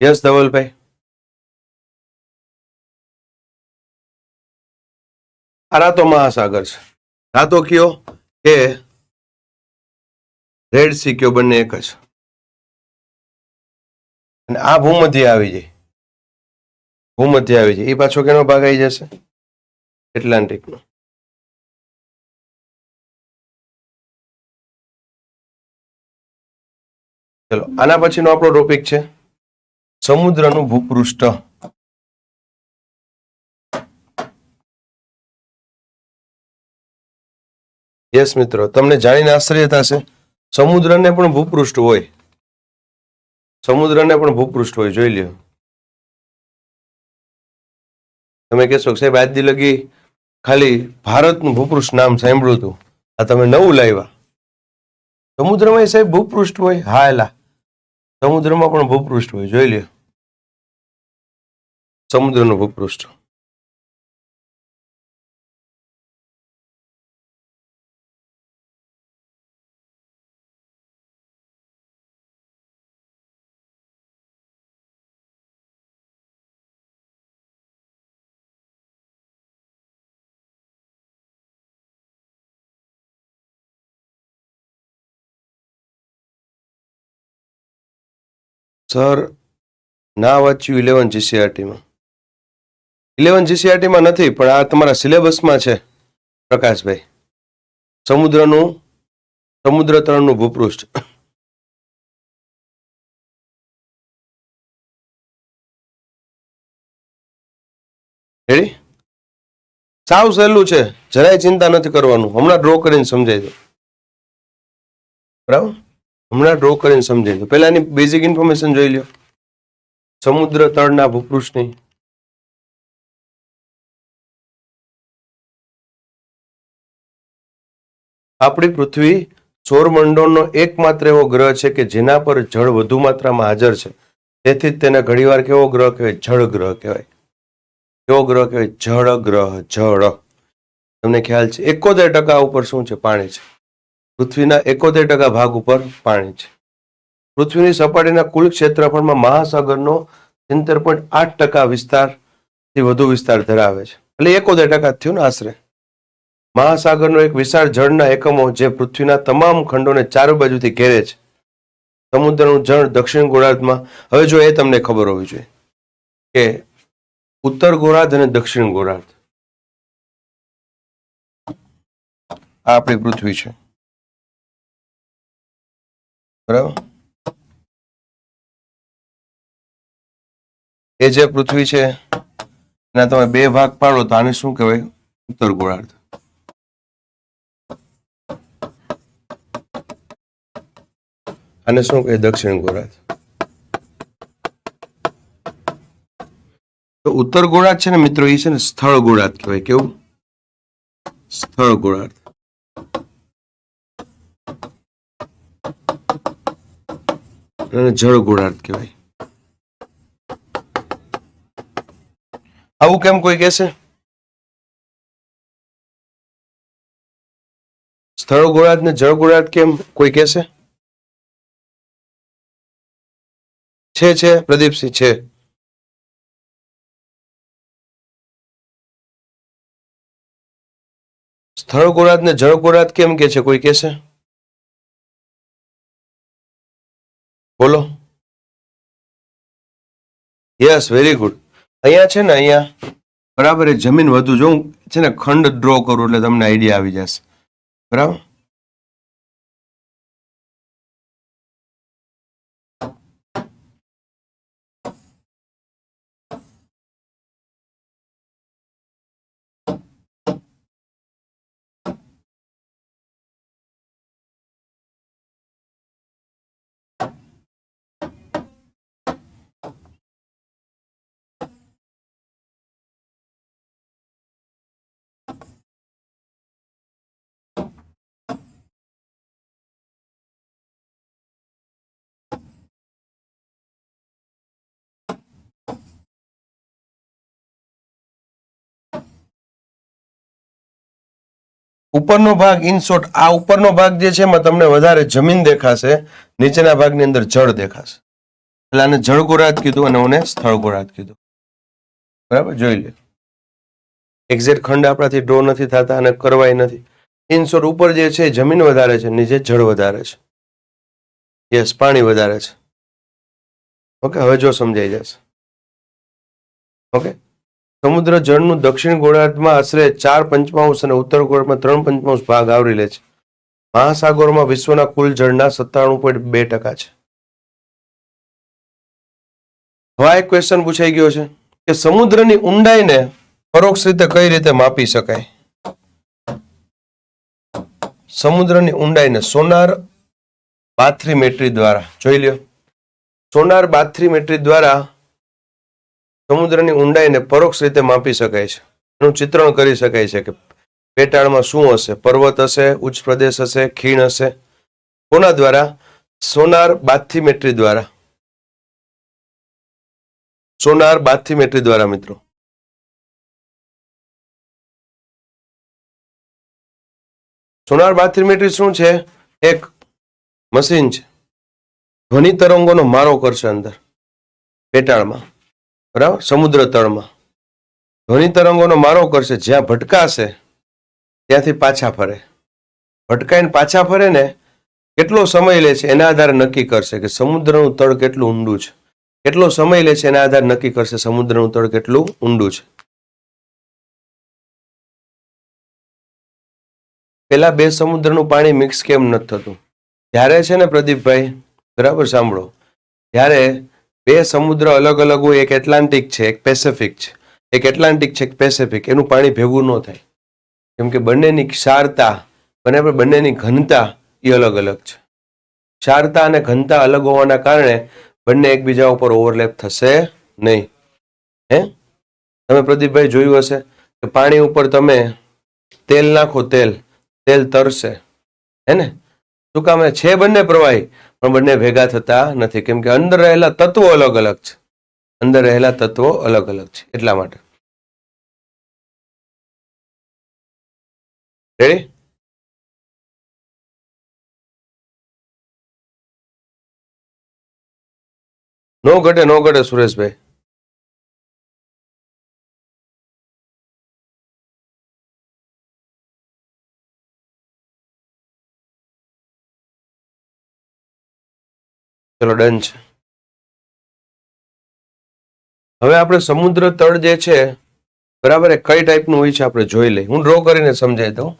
યસ ધવલભાઈ? આ તો મહાસાગર છે. આ તો કયો કે રેડ સી કયો, બંને એક જ. અને આ ભૂમધ્ય આવી જાય. ભૂમધ્ય આવી જાય. એ પાછો કેનો ભાગ આવી જશે? એટલાન્ટિકનો. ચલો, આના પછીનો આપણો ટોપિક છે સમુદ્રનું ભૂપૃષ્ઠ. યસ મિત્રો, તમને જાણીને આશ્ચર્ય થશે, સમુદ્રને પણ ભૂપૃષ્ઠ હોય. સમુદ્રને પણ ભૂપૃષ્ઠ હોય. જોઈ લ્યો. તમે કહેશો સાહેબ આજ દી લગી ખાલી ભારતનું ભૂપૃષ્ઠ નામ સાંભળ્યું હતું, આ તમે નવું લાવ્યા. સમુદ્રમાં સાહેબ ભૂપૃષ્ઠ હોય? હા, એલા સમુદ્રમાં પણ ભૂપૃષ્ઠ હોય. જોઈ લ્યો. સમુદ્રનું ભૂપૃષ્ઠ. સર ના વાંચ્યું 11 જીસીઆરટીમાં. 11 જીસીઆરટીમાં નથી, પણ આ તમારા સિલેબસમાં છે પ્રકાશભાઈ. સમુદ્ર તળનું ભૂપૃષ્ઠ. રેડી? સાવ સહેલું છે, જરાય ચિંતા નથી કરવાનું. હમણાં ડ્રો કરીને સમજાવી દો. બરાબર, હમણાં ડ્રો કરીને સમજાવી દો. પહેલા એની બેઝિક ઇન્ફોર્મેશન જોઈ લો સમુદ્ર તળના ભૂપૃષ્ઠની. આપણી પૃથ્વી સૌરમંડળનો એકમાત્ર એવો ગ્રહ છે કે જેના પર જળ વધુ માત્રામાં હાજર છે. તેથી જ તેને ઘણીવાર કેવો ગ્રહ કહેવાય? જળ ગ્રહ કહેવાય. કેવો ગ્રહ કહેવાય? જળ ગ્રહ. જળ. તમને ખ્યાલ છે 71% ઉપર શું છે? પાણી છે. પૃથ્વીના 71% ભાગ ઉપર પાણી છે. પૃથ્વીની સપાટીના કુલ ક્ષેત્રફળમાં મહાસાગરનો 73.8% વિસ્તારથી વધુ વિસ્તાર ધરાવે છે. એટલે 71% થયું ને આશરે. મહાસાગરનો એક વિશાળ જળના એકમો જે પૃથ્વીના તમામ ખંડોને ચારે બાજુથી ઘેરે છે. સમુદ્રનું જળ દક્ષિણ ગોળાર્ધમાં. હવે જો એ તમને ખબર હોવી જોઈએ કે ઉત્તર ગોળાર્ધ અને દક્ષિણ ગોળાર્ધ આ આપણી પૃથ્વી છે. બરાબર? એ જે પૃથ્વી છે એના તમે બે ભાગ પાડો તો આને શું કહેવાય? ઉત્તર ગોળાર્ધ. આને શું કહે? દક્ષિણ ગોળાર્ધ. તો ઉત્તર ગોળાર્ધ છે ને મિત્રો, એ છે ને સ્થળ ગોળાર્ધ કહેવાય. કેવું? સ્થળ ગોળાર્ધ. અને જળ ગોળાર્ધ કહેવાય. આવું કેમ કોઈ કહેશે? સ્થળ ગોળાર્ધ ને જળ ગોળાર્ધ કેમ કોઈ કહેશે? છે પ્રદીપસિંહ છે. સ્થળ ગોળાર્ધ ને જળ ગોળાર્ધ કેમ કે છે? કોઈ કહેશે? બોલો. Yes, very good. અહીંયા છે ને, અહીંયા બરાબર એ જમીન વધુ જો છે ને ખંડ ડ્રો કરું એટલે તમને આઈડિયા આવી જશે. બરાબર? ઉપરનો ભાગ ઇન શોર્ટ, આ ઉપરનો ભાગ જે છે એમાં તમને વધારે જમીન દેખાશે, નીચેના ભાગની અંદર જળ દેખાશે. એટલે આને જળ ગોળાર્ધ કીધું અને ઓને સ્થળ ગોળાર્ધ કીધું. બરાબર? જોઈ લે. એક્ઝેક્ટ ખંડ આપણાથી ડ્રો નથી થતા અને કરવાય નથી. ઇન શોર્ટ, ઉપર જે છે જમીન વધારે છે, નીચે જળ વધારે છે. યસ, પાણી વધારે છે. ઓકે, હવે જો સમજાઈ જશે. ઓકે, સમુદ્ર જળનું દક્ષિણ ગોળાર્ધમાં આશરે 4/5 અને ઉત્તર ગોળાર્ધમાં 3/5 ભાગ આવરી લે છે. મહાસાગરોમાં વિશ્વના કુલ જળના 97.2% છે. હવે એક ક્વેશ્ચન પૂછાઈ ગયો છે કે સમુદ્રની ઊંડાઈને પરોક્ષ રીતે કઈ રીતે માપી શકાય? સમુદ્રની ઊંડાઈને સોનાર બાથરીમેટ્રી દ્વારા. જોઈ લ્યો, સોનાર બાથરીમેટ્રી દ્વારા સમુદ્રની ઊંડાઈને પરોક્ષ રીતે માપી શકાય છે. એનું ચિત્રણ કરી શકાય છે કે પેટાળમાં શું હશે? પર્વત હશે, ઉચ્ચ પ્રદેશ હશે, ખીણ હશે. કોના દ્વારા? સોનાર બાથીમેટ્રી દ્વારા. સોનાર બાથીમેટ્રી દ્વારા મિત્રો. સોનાર બાથીમેટ્રી શું છે? એક મશીન છે. ધ્વનિ તરંગોનો મારો કરશે અંદર પેટાળમાં. બરાબર? સમુદ્ર તળમાં ધ્વનિ તરંગોનો મારો કરશે. જ્યાં ભટકાશે ત્યાંથી પાછા ફરે. ભટકાઈને પાછા ફરે ને કેટલો સમય લે છે એના આધારે નક્કી કરશે કે સમુદ્રનું તળ કેટલું ઊંડું છે. કેટલો સમય લે છે એના આધાર નક્કી કરશે સમુદ્રનું તળ કેટલું ઊંડું છે. પેલા બે સમુદ્રનું પાણી મિક્સ કેમ નથી થતું? જ્યારે છે ને પ્રદીપભાઈ, બરાબર સાંભળો, જ્યારે બે સમુદ્ર અલગ અલગ હોય, એક એટલાન્ટિક છે એક પેસિફિક છે, એક એટલાન્ટિક છે એક પેસિફિક, એનું પાણી ભેગું ન થાય. કેમ કે બંનેની ક્ષારતા, બરાબર, બંનેની ઘનતા એ અલગ અલગ છે. ક્ષારતા અને ઘનતા અલગ હોવાના કારણે બંને એકબીજા ઉપર ઓવરલેપ થશે નહીં. હે, તમે પ્રદીપભાઈ જોયું હશે કે પાણી ઉપર તમે તેલ નાખો, તેલ તરશે, હે ને? શું કામ? છે બંને પ્રવાહી, પણ બંને ભેગા થતા નથી. કેમ કે અંદર રહેલા તત્વો અલગ અલગ છે. અંદર રહેલા તત્વો અલગ અલગ છે, એટલા માટે. રેડી? નો ઘટે સુરેશભાઈ. ચલો, ડન છે. હવે આપણે સમુદ્ર તળ જે છે, બરાબર, એ કઈ ટાઈપનું હોય છે આપણે જોઈ લઈએ. હું ડ્રો કરીને સમજાવી દઉં.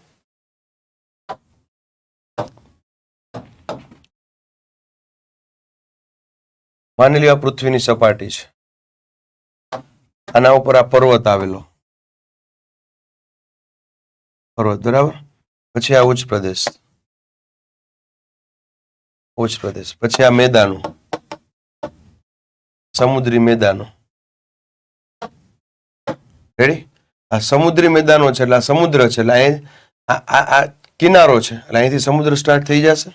માની લ્યો આ પૃથ્વીની સપાટી છે, આના ઉપર આ પર્વત આવેલો, પર્વત, બરાબર. પછી આ ઉચ્ચ પ્રદેશ, પછી આ મેદાનો, સમુદ્રી મેદાનો. રેડી? આ સમુદ્રી મેદાનો છે એટલે આ સમુદ્ર છે, એટલે આ કિનારો છે, એટલે અહીંથી સમુદ્ર સ્ટાર્ટ થઈ જશે.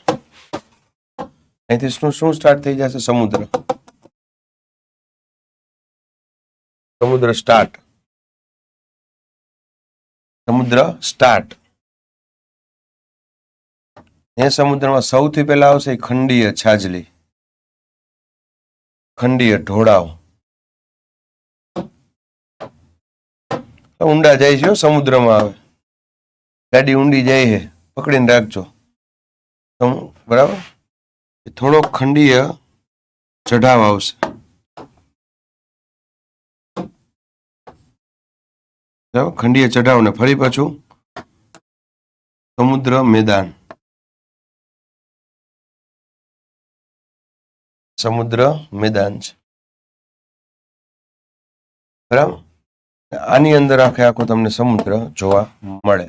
અહીંથી શું સ્ટાર્ટ થઈ જશે? સમુદ્ર સ્ટાર્ટ. એ સમુદ્રમાં સૌથી પહેલા આવશે ખંડીય છાજલી, ખંડીય ઢોળાવ. ઊંડા જાય છે સમુદ્રમાં, આવે ગાડી ઊંડી જાય છે, પકડીને રાખજો, બરાબર. થોડો ખંડીય ચઢાવ આવશે, ખંડીય ચઢાવ, ને ફરી પાછું સમુદ્ર મેદાન, છે, બરાબર. આની અંદર આખો તમને સમુદ્ર જોવા મળે.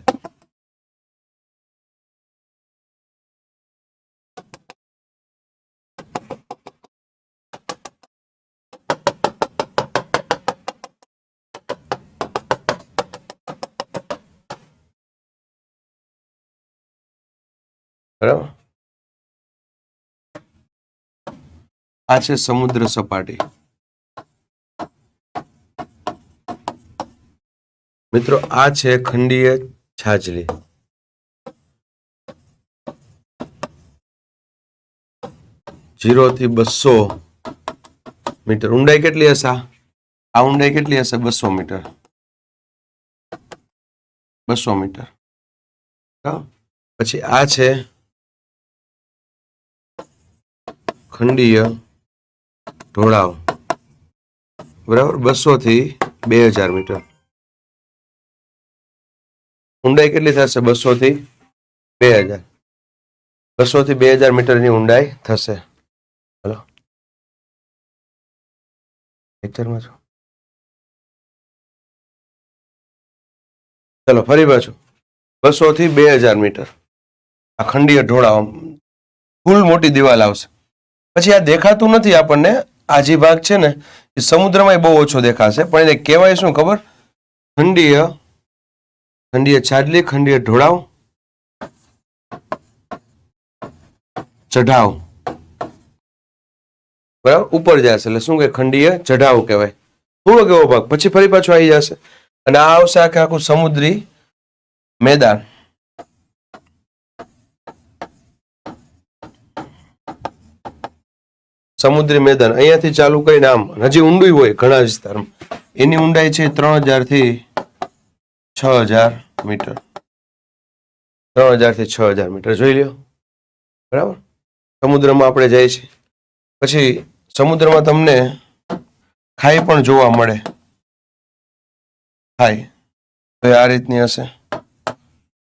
બરાબર. આ છે સમુદ્ર સપાટી. મિત્રો, આ છે ખંડીય છાજલી. 0 થી 200 મીટર ઊંડાઈ કેટલી હશે? આ ઊંડાઈ કેટલી હશે? 200 મીટર. 200 મીટર. પછી આ છે ખંડીય ઢોળાવ, બરાબર, 200 થી 2000 મીટર. ઊંડાઈ કેટલી થશે? 200 થી 2000. 200 થી 2000 મીટરની ઊંડાઈ થશે. હલો, લેક્ચરમાં છો? ચલો ફરી પાછું. 200 થી 2000 મીટર આ ખંડીય ઢોળાવ, ફૂલ મોટી દિવાલ આવશે. પછી આ દેખાતું નથી આપણને, આ જે ભાગ છે ને એ સમુદ્રમાં બહુ ઓછો દેખાશે, પણ એને કહેવાય શું ખબર? ખંડીય છાજલી, ખંડીય ઢોળાવ, ચઢાવ, બરાબર, ઉપર જશે એટલે શું કે ખંડીય ચઢાવ કહેવાય. થોડોક એવો ભાગ, પછી ફરી પાછું આવી જશે અને આ આવશે આખું સમુદ્રી મેદાન. સમુદ્રી મેદાન અહીંયાથી ચાલુ કરીને આમ હજી ઊંડું હોય ઘણા વિસ્તારમાં. એની ઊંડાઈ છે 3000 થી 6000 મીટર. 3000 થી 6000 મીટર જોઈ લ્યો, બરાબર. સમુદ્રમાં આપણે જાય છે. પછી સમુદ્રમાં તમને ખાઈ પણ જોવા મળે. ખાઈ તો આ રીતની હશે,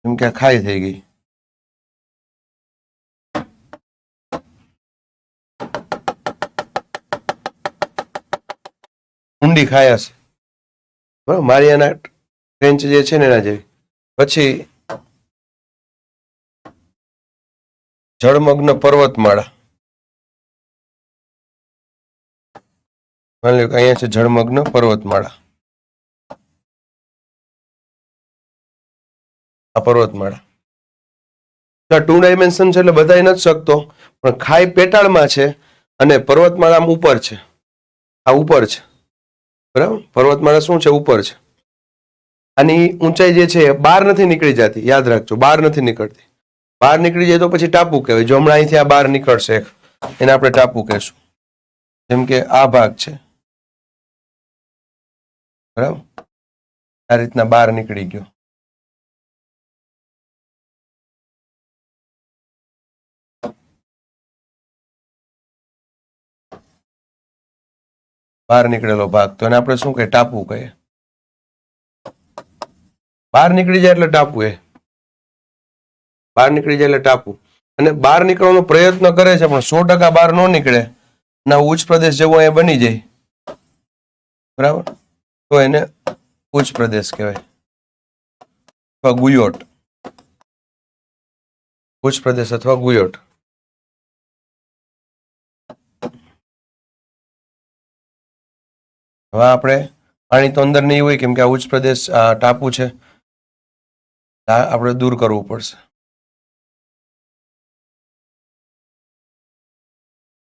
જેમ કે ખાઈ થઈ ગઈ. ઊંડી ખાઈ હશે, બરાબર. મારિયાના ટ્રેન્ચ જે છે ને એના જેવી. પછી જળમગ્ન પર્વતમાળા. માની લો કે અહીંયા છે જળમગ્ન પર્વતમાળા. આ પર્વતમાળા 2 ડાયમેન્શન છે એટલે બધાય નથી શકતો, પણ ખાઈ પેટાળમાં છે અને પર્વતમાળા આમ ઉપર છે. આ ઉપર છે, બરાબર. પર્વતમાળા શું છે? ઉપર છે. આની ઊંચાઈ જે છે બહાર નથી નીકળી જતી, યાદ રાખજો, બહાર નથી નીકળતી. બહાર નીકળી જાય તો પછી ટાપુ કહેવાય. જો હમણાં અહીંથી આ બહાર નીકળશે એને આપણે ટાપુ કહેશું. જેમ કે આ ભાગ છે, બરાબર, આ રીતના બહાર નીકળી ગયો. બહાર નીકળેલો ભાગ, તો એને આપણે શું કહીએ? ટાપુ કહીએ. બહાર નીકળી જાય એટલે ટાપુ. બહાર નીકળી જાય એટલે ટાપુ. અને બહાર નીકળવાનો પ્રયત્ન કરે છે પણ 100% બહાર ન નીકળે ના ઉચ્ચ પ્રદેશ જેવો એ બની જાય, બરાબર, તો એને ઉચ્ચ પ્રદેશ કહેવાય, અથવા ગુયોટ. ઉચ્ચ પ્રદેશ અથવા ગુયોટ. હવે આપણે પાણી તો અંદર નહીં હોય કેમ કે આ ઉચ્ચ પ્રદેશ ટાપુ છે, આપણે દૂર કરવું પડશે.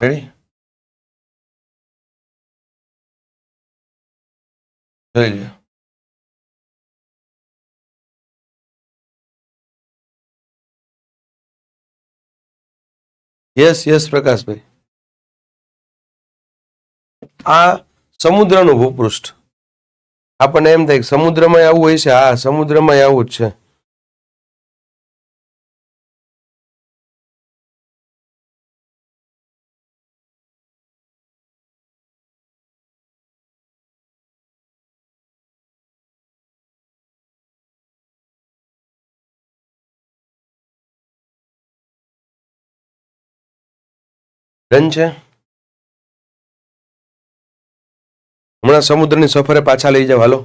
રેડી? જોઈ લો. યસ યસ પ્રકાશભાઈ, આ સમુદ્રનું ભૂપૃષ્ઠ. આપણને એમ થાય કે સમુદ્રમાં આવું હોય છે. હા, સમુદ્રમાં આવું જ છે. ડન છે. હમણાં સમુદ્રની સફરે પાછા લઈ જાવ. હાલો.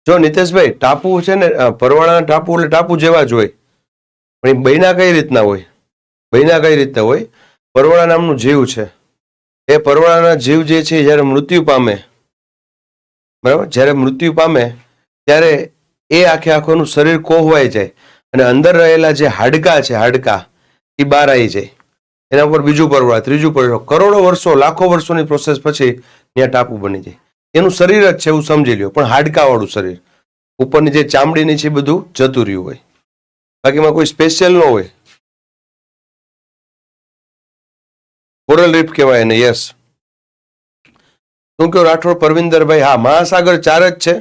જો નિતેશભાઈ, ટાપુ છે ને, પરવાળાના ટાપુ એટલે ટાપુ જેવા જ હોય, પણ એ બૈના કઈ રીતના હોય? બૈના કઈ રીતના હોય? પરવાળા નામનું જીવ છે. એ પરવાળાના જીવ જે છે જ્યારે મૃત્યુ પામે, બરાબર, જ્યારે મૃત્યુ પામે ત્યારે એ આખે આખોનું શરીર કોહવાઈ જાય અને અંદર રહેલા જે હાડકા છે, હાડકા એ બહાર આવી જાય. એના ઉપર બીજું પરવાળા, ત્રીજું પરવાળા, કરોડો વર્ષો, લાખો વર્ષોની પ્રોસેસ પછી ત્યાં ટાપુ બની જાય. એનું શરીર જ છે એવું સમજી લ્યો, પણ હાડકાવાળું શરીર. ઉપરની જે ચામડીની છે બધું જતું રહ્યું હોય, બાકીમાં કોઈ સ્પેશિયલ ન હોય. કોરલ રીફ કહેવાય એને. યસ. શું કહો રાઠોડ પરવિંદરભાઈ? હા, મહાસાગર 4 જ છે.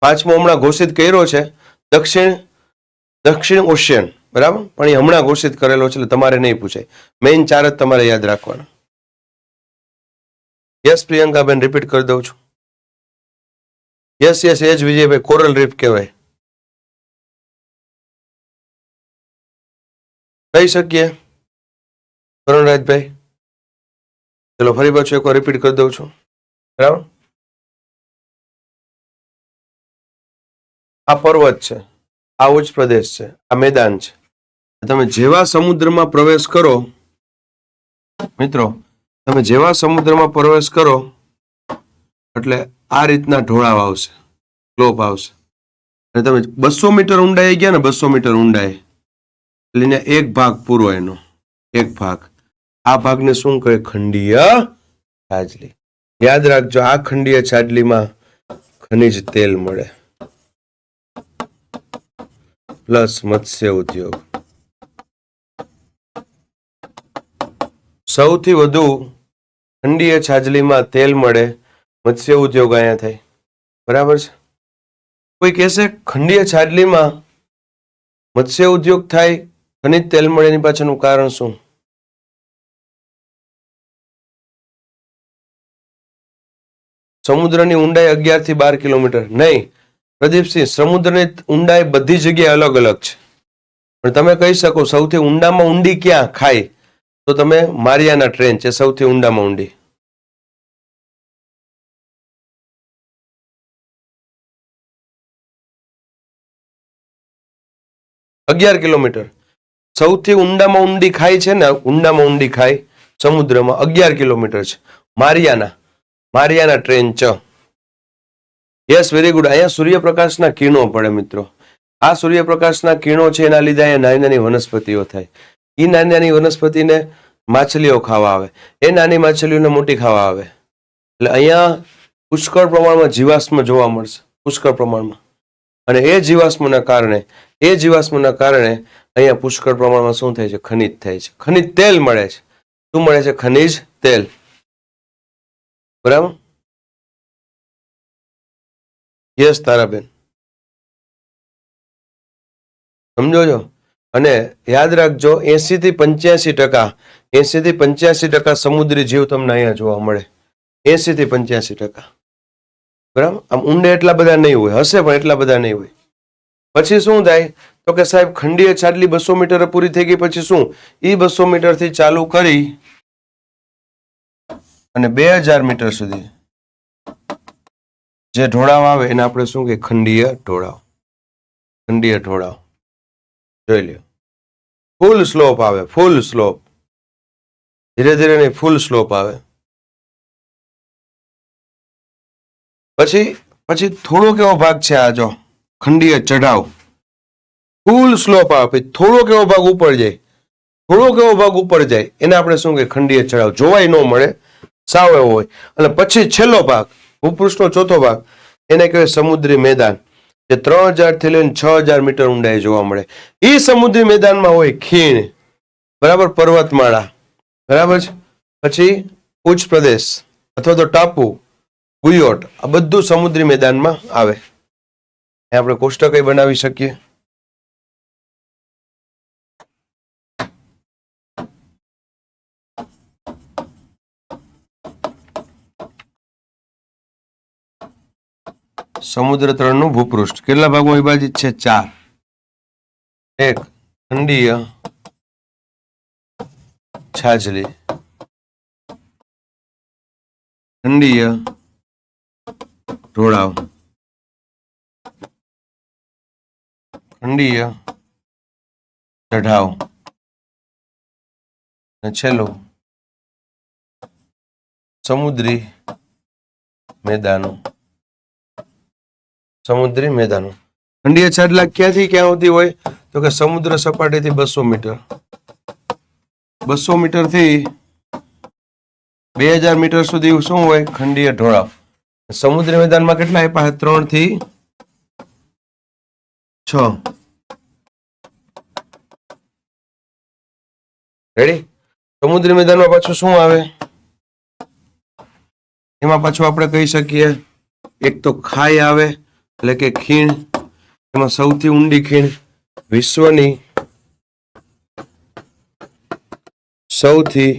5મો હમણાં ઘોષિત કર્યો છે, દક્ષિણ ઓશિયન, બરાબર, પણ એ હમણાં ઘોષિત કરેલો છે એટલે તમારે નહીં પૂછાય. મેઇન 4 જ તમારે યાદ રાખવાના. યસ પ્રિયંકાબેન, રિપીટ કરી દઉં છું. યસ યસ, એ જ વિજયભાઈ, કોરલ રીફ કહેવાય. કહી શકીએ કરુણરાજભાઈ? ચલો ફરી પાછું એકવાર રિપીટ કરી દઉં છું, બરાબર. આ પર્વત છે, આ ઉચ્ચ પ્રદેશ છે, આ મેદાન છે. તમે જેવા સમુદ્રમાં પ્રવેશ કરો મિત્રો, તમે જેવા સમુદ્રમાં પ્રવેશ કરો એટલે આ રીતના ઢોળાવ આવશે, સ્લોપ આવશે. અને તમે 200 મીટર ઊંડાઈ ગયા ને, 200 મીટર ઊંડાઈ એટલે એક ભાગ પૂરો, એનો એક ભાગ. આ ભાગને શું કહે? ખંડીય છાજલી. યાદ રાખજો, આ ખંડીય છાજલીમાં ખનિજ તેલ મળે પ્લસ મત્સ્ય ઉદ્યોગ. સૌથી વધુ ખંડીય છાજલીમાં તેલ મળે, મત્સ્ય ઉદ્યોગ અહીંયા થાય, બરાબર છે. કોઈ કહેશે ખંડીય છાજલીમાં મત્સ્ય ઉદ્યોગ થાય, ખનિજ તેલ મળે, એની પાછળનું કારણ શું? સમુદ્રની ઊંડાઈ 11 થી 12 કિલોમીટર. નહીં પ્રદીપસિંહ, સમુદ્રની ઊંડાઈ બધી જગ્યાએ અલગ અલગ છે, પણ તમે કહી શકો સૌથી ઊંડામાં ઊંડી ક્યાં ખાઈ, તો તમે મારિયાના ટ્રેન્ચ છે સૌથી ઊંડામાં ઊંડી. $11 કિલોમીટર. સૌથી ઊંડામાં ઊંડી ખાઈ છે ને, ઊંડામાં ઊંડી ખાઈ સમુદ્રમાં 11 કિલોમીટર છે. Mariana trench. Yes, very good. અહીંયા સૂર્યપ્રકાશના કિરણો પડે મિત્રો. આ સૂર્યપ્રકાશના કિરણો છે, એના લીધે અહીંયા નાની નાની વનસ્પતિઓ થાય. એ નાની નાની વનસ્પતિને માછલીઓ ખાવા આવે, એ નાની માછલીઓને મોટી ખાવા આવે. એટલે અહીંયા પુષ્કળ પ્રમાણમાં જીવાશ્મ જોવા મળશે, પુષ્કળ પ્રમાણમાં. અને એ જીવાશ્મના કારણે અહીંયા પુષ્કળ પ્રમાણમાં શું થાય છે? ખનિજ થાય છે. ખનિજ તેલ મળે છે. શું મળે છે? ખનિજ તેલ. બરાબર? યસ તારાબેન, સમજો છો. અને યાદ રાખજો 80 થી 85% સમુદ્રી જીવ તમને અહીંયા જોવા મળે. 80 થી 85%. બરાબર? આમ ઊંડે એટલા બધા નહીં હોય, હશે પણ એટલા બધા નહીં હોય. પછી શું થાય? તો કે સાહેબ ખંડીય છાટલી 200 મીટર પૂરી થઈ ગઈ પછી શું? એ 200 મીટરથી ચાલુ કરી અને 2000 મીટર સુધી જે ઢોળાવ આવે એને આપણે શું કહીએ? ખંડીય ઢોળાવ. ખંડીય ઢોળાવ જોઈ લ્યો. ફૂલ સ્લોપ આવે, ફૂલ સ્લોપ. ધીરે ધીરે નહીં, ફૂલ સ્લોપ આવે. પછી થોડોક એવો ભાગ છે આ જો ખંડીય ચઢાવ, ફૂલ સ્લોપ આવે. થોડોક એવો ભાગ ઉપર જાય, એને આપણે શું કહીએ? ખંડીય ચઢાવ. જોવાય ન મળે, સાવ એવો હોય. અને પછી છેલ્લો ભાગ, ભૂપૃષ્ઠનો ચોથો ભાગ, એને કહેવાય સમુદ્રી મેદાન, જે 3000 થી લઈને 6000 મીટર ઊંડાઈ જોવા મળે. એ સમુદ્રી મેદાનમાં હોય ખીણ, બરાબર, પર્વતમાળા, બરાબર છે. પછી ઉચ્ચ પ્રદેશ અથવા તો ટાપુ, ગુયોટ, આ બધું સમુદ્રી મેદાનમાં આવે. આપણે કોષ્ટક બનાવી શકીએ. સમુદ્ર તળનું ભૂપૃષ્ઠ કેટલા ભાગમાં વિભાજિત છે? 4. એક ખંડીય છાજલી, ખંડીય ઢોળાવ, ખંડીય ચઢાવ અને છેલ્લું સમુદ્રી મેદાનો. સમુદ્રી મેદાનો. ખંડીય છાજલા ક્યાંથી ક્યાં સુધી હોય? તો કે સમુદ્ર સપાટીથી 200 મીટર, 200 મીટરથી 2000 મીટર સુધી શું હોય? ખંડીય ઢોળાવ. સમુદ્રી મેદાનમાં કેટલા આપ્યા? 3 થી 6. રેડી? સમુદ્રી મેદાનમાં પાછું શું આવે? એમાં પાછું આપણે કહી શકીએ એક તો ખાઈ આવે, એટલે કે ખીણ. એમાં સૌથી ઊંડી ખીણ, વિશ્વની સૌથી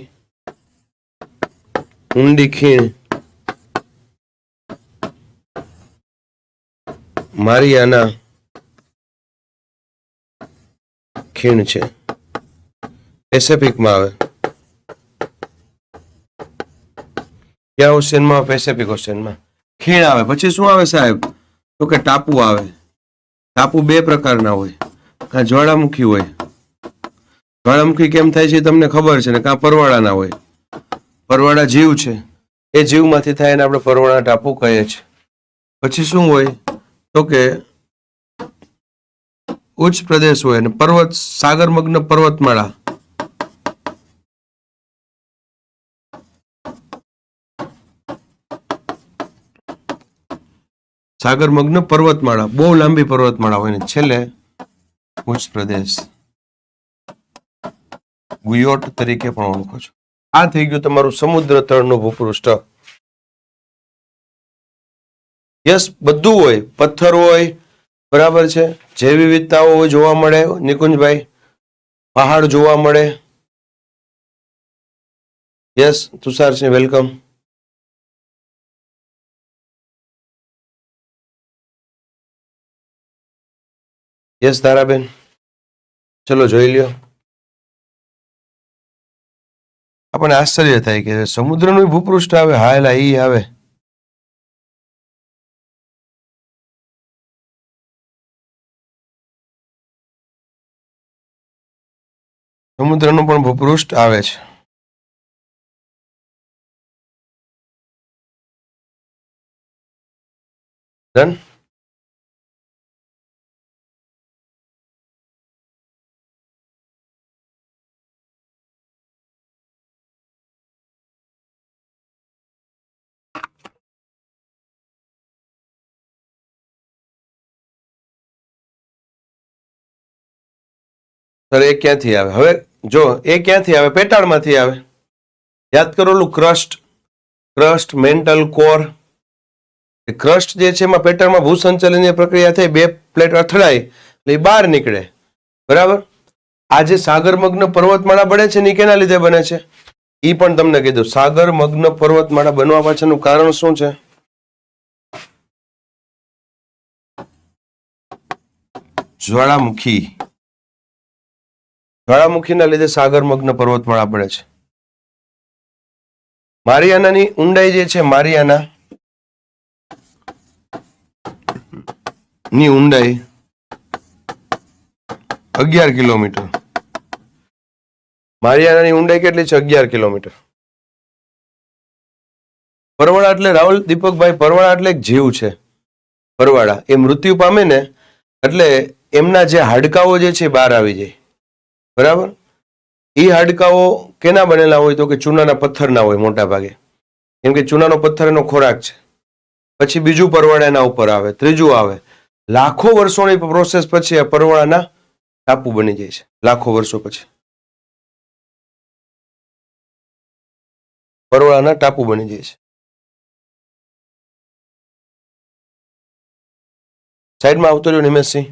ઊંડી ખીણ મારિયાના ખીણ છે, પેસેફિકમાં આવે. ક્યાં ઓશિયનમાં? પેસેફિક ઓશિયનમાં ખીણ આવે. પછી શું આવે સાહેબ? તો કે ટાપુ આવે. ટાપુ 2 પ્રકારના હોય, કાં જ્વાળામુખી હોય. જ્વાળામુખી કેમ થાય છે તમને ખબર છે ને? કાં પરવાળાના હોય. પરવાળા જીવ છે, એ જીવમાંથી થાય એને આપણે પરવાળા ટાપુ કહીએ છીએ. પછી શું હોય? તો કે ઉચ્ચ પ્રદેશ હોય અને પર્વત, સાગરમગ્ન પર્વતમાળા. સાગરમગ્ન પર્વતમાળા, બહુ લાંબી પર્વતમાળા હોય ને છેલ્લે ઉચ્ચ પ્રદેશ, ગુયોટ તરીકે પણ ઓળખો છો. આ થઈ ગયું તમારું સમુદ્ર તળનું ભૂપૃષ્ઠ. યસ, બધું હોય, પથ્થર હોય, બરાબર છે, જૈવ વિવિધતાઓ જોવા મળે. નિકુંજભાઈ, પહાડ જોવા મળે. Yes Tusharsinh, welcome. યસ તારાબેન, ચલો જોઈ લ્યો. આપણને આશ્ચર્ય થાય કે સમુદ્રનું ભૂપૃષ્ઠ આવે. હા એલા ઈ આવે. સમુદ્રનું પણ ભૂપૃષ્ઠ આવે છે. ડન. સર એ ક્યાંથી આવે? હવે જો એ ક્યાંથી આવે? પેટાળમાંથી આવે. યાદ કરો ઓલું ક્રસ્ટ મેન્ટલ કોર. ક્રસ્ટ જે છે એમાં પેટાળમાં ભૂસંચલનની પ્રક્રિયા થઈ, બે પ્લેટ અથડાય એટલે એ બહાર નીકળે. બરાબર. આ જે સાગરમગ્ન પર્વતમાળા બને છે ને એ કેના લીધે બને છે? એ પણ તમને કીધું. સાગરમગ્ન પર્વતમાળા બનવા પાછળનું કારણ શું છે? જ્વાળામુખી. જ્વાળામુખીના લીધે સાગરમગ્ન પર્વતમાળા બને છે. મારિયાનાની ઊંડાઈ જે છે, મારિયાના ની ઊંડાઈ 11 કિલોમીટર. મારિયાનાની ઊંડાઈ કેટલી છે? 11 કિલોમીટર. પરવાળા એટલે રાહુલ દીપકભાઈ, પરવાળા એટલે એક જીવ છે. પરવાળા એ મૃત્યુ પામે ને એટલે એમના જે હાડકાઓ જે છે બહાર આવી જાય. બરાબર. એ હાડકાઓ કેના બનેલા હોય? તો કે ચૂનાના પથ્થરના હોય મોટા ભાગે, કેમ કે ચૂનાનો પથ્થર એનો ખોરાક છે. પછી બીજું પરવાળા એના ઉપર આવે, ત્રીજું આવે. લાખો વર્ષોની પ્રોસેસ પછી આ પરવાળાના ટાપુ બની જાય છે. લાખો વર્ષો પછી પરવાળાના ટાપુ બની જાય છે. સાઈડમાં આવતો રહ્યો નિમેશસિંહ.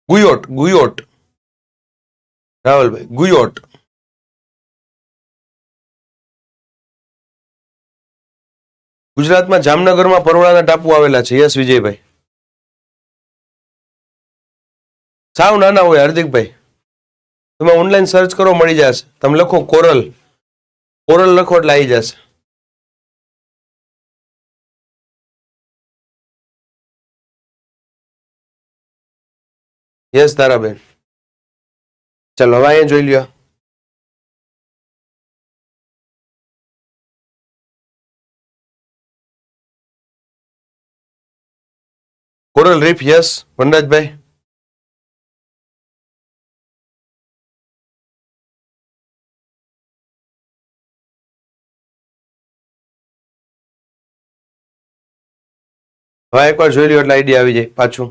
ગુયોટ, ગુયોટ રાહુલભાઈ, ગુયોટ. ગુજરાતમાં જામનગરમાં પરવાળાના ટાપુ આવેલા છે. યસ વિજયભાઈ. સાવ નાના હોય હાર્દિકભાઈ. તમે ઓનલાઈન સર્ચ કરો મળી જશે. તમે લખો કોરલ, કોરલ લખો એટલે આવી જશે. યસ તારાબેન. ચાલો હવે અહીંયા જોઈ લ્યો. Coral reef. યસ વનરાજભાઈ. હવે એકવાર જોઈ લ્યો એટલે આઈડિયા આવી જાય પાછું.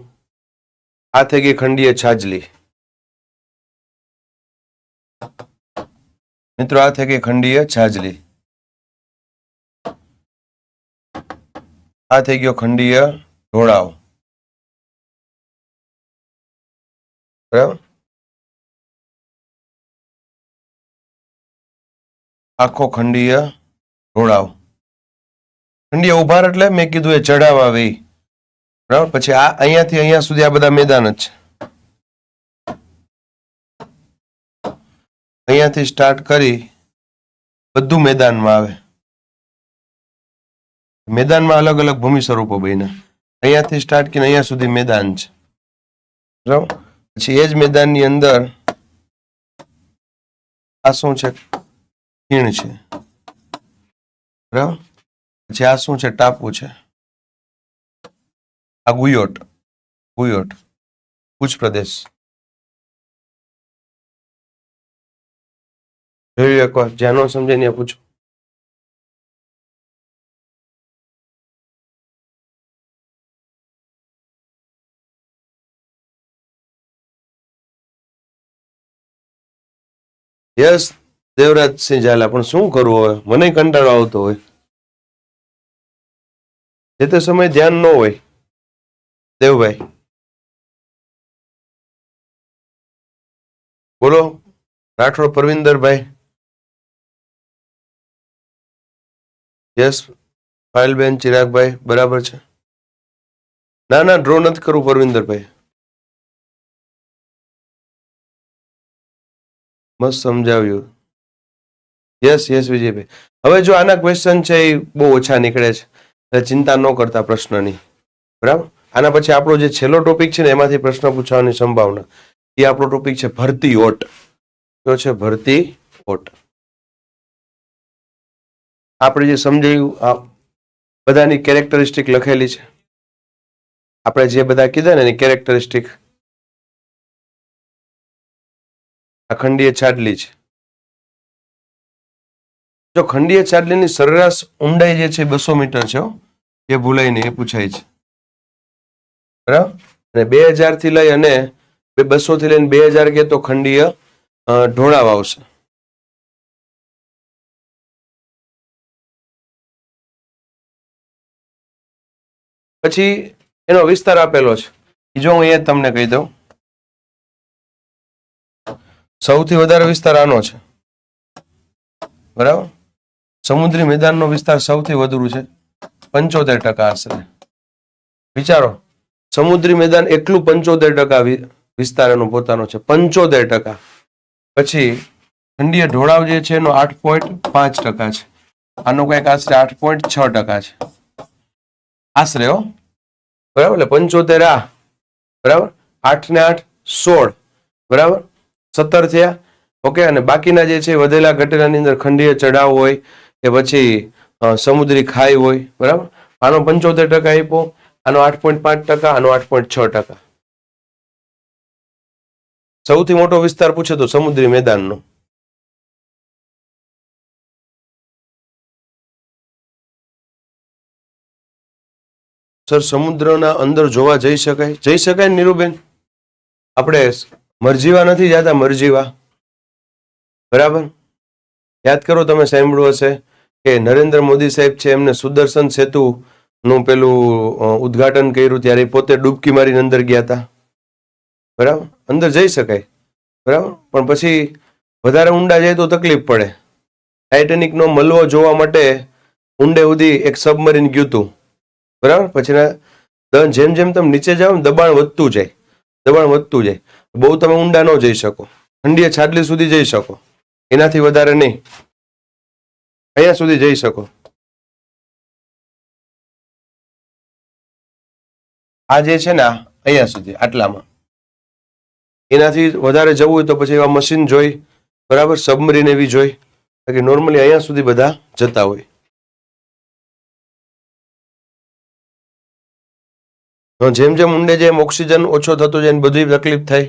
આ થઈ ગઈ ખંડીય છાજલી. મિત્રો આ થઈ ગઈ ખંડીય છાજલી. આ થઈ ગયો ખંડીય ઢોળાવ. બરાબર. આખો ખંડીય ઢોળાવ. ખંડીય ઉભાર એટલે મેં કીધું એ ચઢાવા વેઈ. બરાબર. પછી આ અહીંયાથી અહીંયા સુધી આ બધા મેદાન જ છે. અહીંયાથી સ્ટાર્ટ કરી બધું મેદાનમાં આવે. મેદાનમાં અલગ અલગ ભૂમિ સ્વરૂપો બન્યા. અહીંયાથી સ્ટાર્ટ કરીને અહીંયા સુધી મેદાન છે. બરાબર. પછી એ જ મેદાનની અંદર આ શું છે? ખીણ છે. બરાબર. પછી આ શું છે? ટાપુ છે. આ ગુયોટ, ગુયોટ ઉચ્ચ પ્રદેશ. જોયું એકવાર, જ્યાં ન સમજે ત્યાં પૂછો. યસ દેવરાજસિંહ ઝાલા. પણ શું કરવું હોય, મને કંટાળો આવતો હોય. જે તે સમય ધ્યાન ન હોય. દેવભાઈ બોલો. રાઠોડ પરવિંદરભાઈ. યસ ફાઇલબેન ચિરાગભાઈ. બરાબર છે. ના ના, ડ્રો નથી કરવું પરવિંદરભાઈ, મસ્ત સમજાવ્યું. Yes yes Vijaybhai. હવે જો આના ક્વેશ્ચન છે એ બહુ ઓછા નીકળે છે, એટલે ચિંતા ન કરતા પ્રશ્નની. બરાબર. આના પછી આપણો જે છેલ્લો ટોપિક છે ને એમાંથી પ્રશ્ન પૂછવાની સંભાવના, એ આપણો ટોપિક છે ભરતી ઓટ. કયો છે? ભરતી ઓટ. આપણે જે સમજાયું આ બધાની કેરેક્ટરિસ્ટિક લખેલી છે. આપણે જે બધા કીધા ને એની કેરેક્ટરિસ્ટિક ખંડીય છાડલી છે. જો ખંડીય છાડલીની સરેરાશ ઊંડાઈ જે છે 200 મીટર છે, એ ભૂલાય નહીં, એ પૂછાય છે. બરાબર. અને 2000 થી લઈ અને 200 થી લઈને 2000 કે તો ખંડીય ઢોળાવ આવશે. પછી એનો વિસ્તાર આપેલો છે, જો હું અહીંયા તમને કહી દઉં. સૌથી વધારે વિસ્તાર આનો છે. બરાબર. સમુદ્રી મેદાનનો વિસ્તાર સૌથી વધુ છે, 75% આશરે. વિચારો, સમુદ્રી મેદાન એકલું 75% વિસ્તાર એનો પોતાનો છે, 75%. પછી ખંડીય ઢોળાવ જે છે એનો 8.5% છે. આનો કંઈક આશરે 8.6% છે, આશરે. હો, બરાબર. એટલે 75 આ, બરાબર, 8 ને 8 16, બરાબર, 17 થયા. ઓકે. અને બાકીના જે છે વધેલા ઘટેલાની અંદર ખંડીય ચઢાવ હોય કે પછી સમુદ્રી ખાઈ હોય. બરાબર. આનો 75% આપ્યો, આનો 8.5%, આનો 8.6%. સૌથી મોટો વિસ્તાર પૂછે તો સમુદ્રી મેદાનનો. સર, સમુદ્રના અંદર જોવા જઈ શકાય? જઈ શકાય ને નીરુબેન. આપણે મરજીવા નથી જતા, મરજીવા. બરાબર. યાદ કરો, તમે સાંભળ્યું હશે કે નરેન્દ્ર મોદી સાહેબ છે એમને સુદર્શન સેતુ નું પેલું ઉદ્ઘાટન કર્યું ત્યારે પોતે ડૂબકી મારીને અંદર ગયા હતા. બરાબર. અંદર જઈ શકાય. બરાબર. પણ પછી વધારે ઊંડા જાય તો તકલીફ પડે. ટાઇટેનિક નો મલવો જોવા માટે ઊંડે સુધી એક સબમરીન ગયું હતું. બરાબર. પછી જેમ જેમ તમે નીચે જાઓ ને દબાણ વધતું જાય, દબાણ વધતું જાય. બહુ તમે ઊંડા ન જઈ શકો. ખંડીય છાડલી સુધી જઈ શકો, એનાથી વધારે નહીં. અહીંયા સુધી જઈ શકો. આ જે છે ને અહીંયા સુધી, આટલામાં. એનાથી વધારે જવું હોય તો પછી એવા મશીન જોઈ, બરાબર, સબમરીન એવી જોઈ. બાકી નોર્મલી અહીંયા સુધી બધા જતા હોય. જેમ જેમ ઊંડે જેમ ઓક્સિજન ઓછો થતો જાય ને બધી તકલીફ થાય.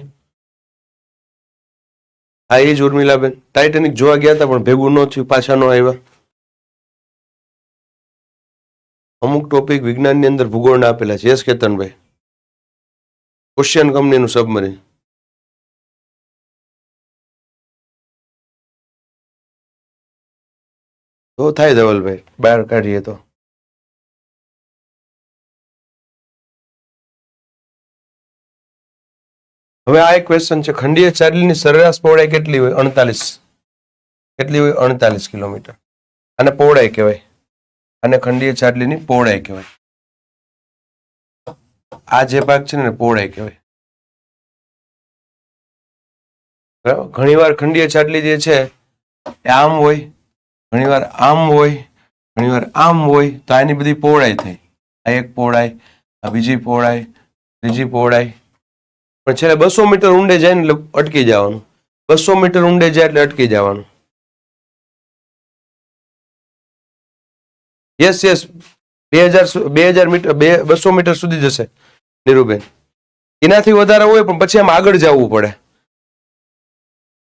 હા, એ જ ઉર્મિલાબેન. ટાઇટેનિક જોવા ગયા હતા પણ ભેગું ન થયું, પાછા ન આવ્યા. અમુક ટોપિક વિજ્ઞાનની અંદર ભૂગોળના આપેલા છે. યસ કેતનભાઈ. ઓશિયન કંપનીનું સબમરીન. તો થાય ધવલભાઈ, બહાર કાઢીએ તો. હવે આ એક ક્વેશ્ચન છે, ખંડીય છાડલીની સરેરાશ પહોળાઈ કેટલી હોય? 48. કેટલી હોય? 48 કિલોમીટર. આને પહોળાઈ કહેવાય. આને ખંડીય છાડલીની પહોળાઈ કહેવાય. આ જે ભાગ છે ને પહોળાઈ કહેવાય. બરાબર. ઘણીવાર ખંડીય છાડલી જે છે એ આમ હોય, ઘણીવાર આમ હોય, ઘણીવાર આમ હોય, તો આની બધી પહોળાઈ થઈ. આ એક પહોળાઈ, આ બીજી પહોળાઈ, ત્રીજી પહોળાઈ. પણ છેલ્લે 200 મીટર ઊંડે જાય ને એટલે અટકી જવાનું. 200 મીટર ઊંડે જાય એટલે અટકી જવાનું. Yes yes. 2000 મીટર, 200 મીટર સુધી જશે નીરુબેન. એનાથી વધારે હોય પણ પછી આમ આગળ જવું પડે.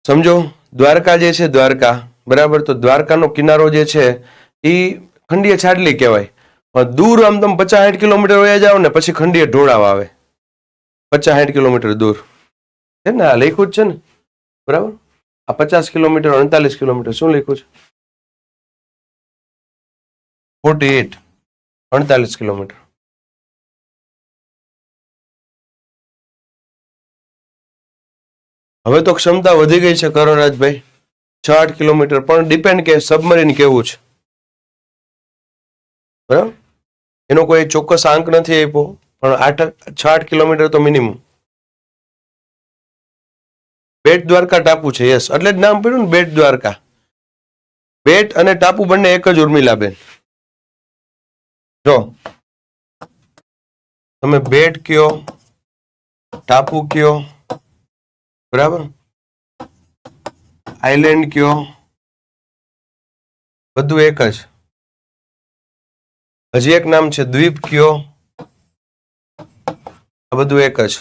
સમજો, દ્વારકા જે છે, દ્વારકા, બરાબર, તો દ્વારકાનો કિનારો જે છે એ ખંડીય છાડલી કહેવાય. દૂર આમ તમે 50-60 કિલોમીટર વયા જાઓ ને પછી ખંડીય ઢોળાવ આવે. 50-60 કિલોમીટર દૂર છે ને, આ લખ્યું જ છે ને, બરાબર. આ 50 કિલોમીટર, 48 કિલોમીટર, શું લખ્યું છે? 48, 48 કિલોમીટર. હવે તો ક્ષમતા વધી ગઈ છે કરુણરાજભાઈ, 6-8 કિલોમીટર. પણ ડિપેન્ડ કે સબમરીન કેવું છે. બરાબર. એનો કોઈ ચોક્કસ આંક નથી આપ્યો. પણ 6-8 કિલોમીટર તો મિનિમમ. બેટ દ્વારકા ટાપુ છે. યસ, એટલે જ નામ પડ્યું ને બેટ દ્વારકા. બેટ અને ટાપુ બંને એક જ, ઉર્મિલાબેન. જો તમે બેટ કયો, ટાપુ કયો, બરાબર, આઈલેન્ડ કયો, બધું એક જ. હજી એક નામ છે દ્વીપ કયો, આ બધું એક જ.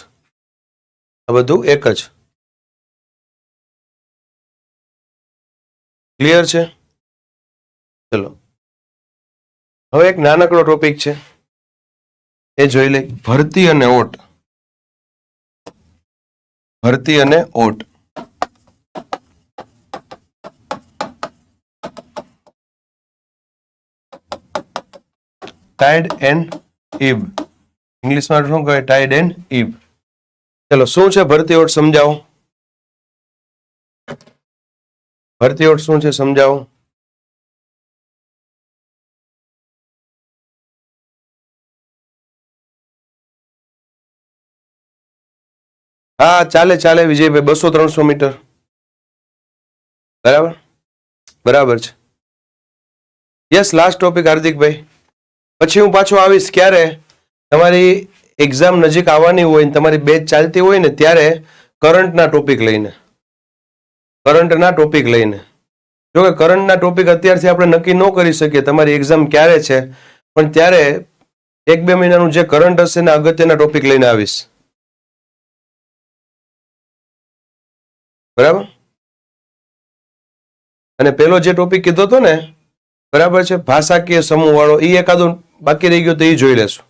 આ બધું એક જ. ક્લિયર છે? ચલો, હવે એક નાનકડો ટોપિક છે, એ જોઈ લઈ. ભરતી અને ઓટ. ભરતી અને ઓટ. Tide and ઈબ. ઇંગ્લિશમાં શું કહે? Tide and ebb. ચલો, શું છે ભરતી ઓટ સમજાવો. ભરતી ઓટ શું છે સમજાવો. હા, ચાલે ચાલે વિજયભાઈ, 200-300 મીટર. બરાબર, બરાબર છે. યસ, લાસ્ટ ટોપિક હાર્દિકભાઈ. પછી હું પાછો આવીશ ક્યારે? તમારી એક્ઝામ નજીક આવવાની હોય ને તમારી બેચ ચાલતી હોય ને ત્યારે કરંટના ટોપિક લઈને. કરંટના ટોપિક લઈને. જો કે કરંટના ટોપિક અત્યારથી આપણે નક્કી ન કરી શકીએ તમારી એક્ઝામ ક્યારે છે, પણ ત્યારે 1-2 મહિનાનું જે કરંટ હશે ને અગત્યના ટોપિક લઈને આવીશ. બરાબર. અને પેલો જે ટોપિક કીધો હતો ને, બરાબર છે, ભાષાકીય સમૂહ વાળો, એ એકાદો બાકી રહી ગયો તો એ જોઈ લેશું.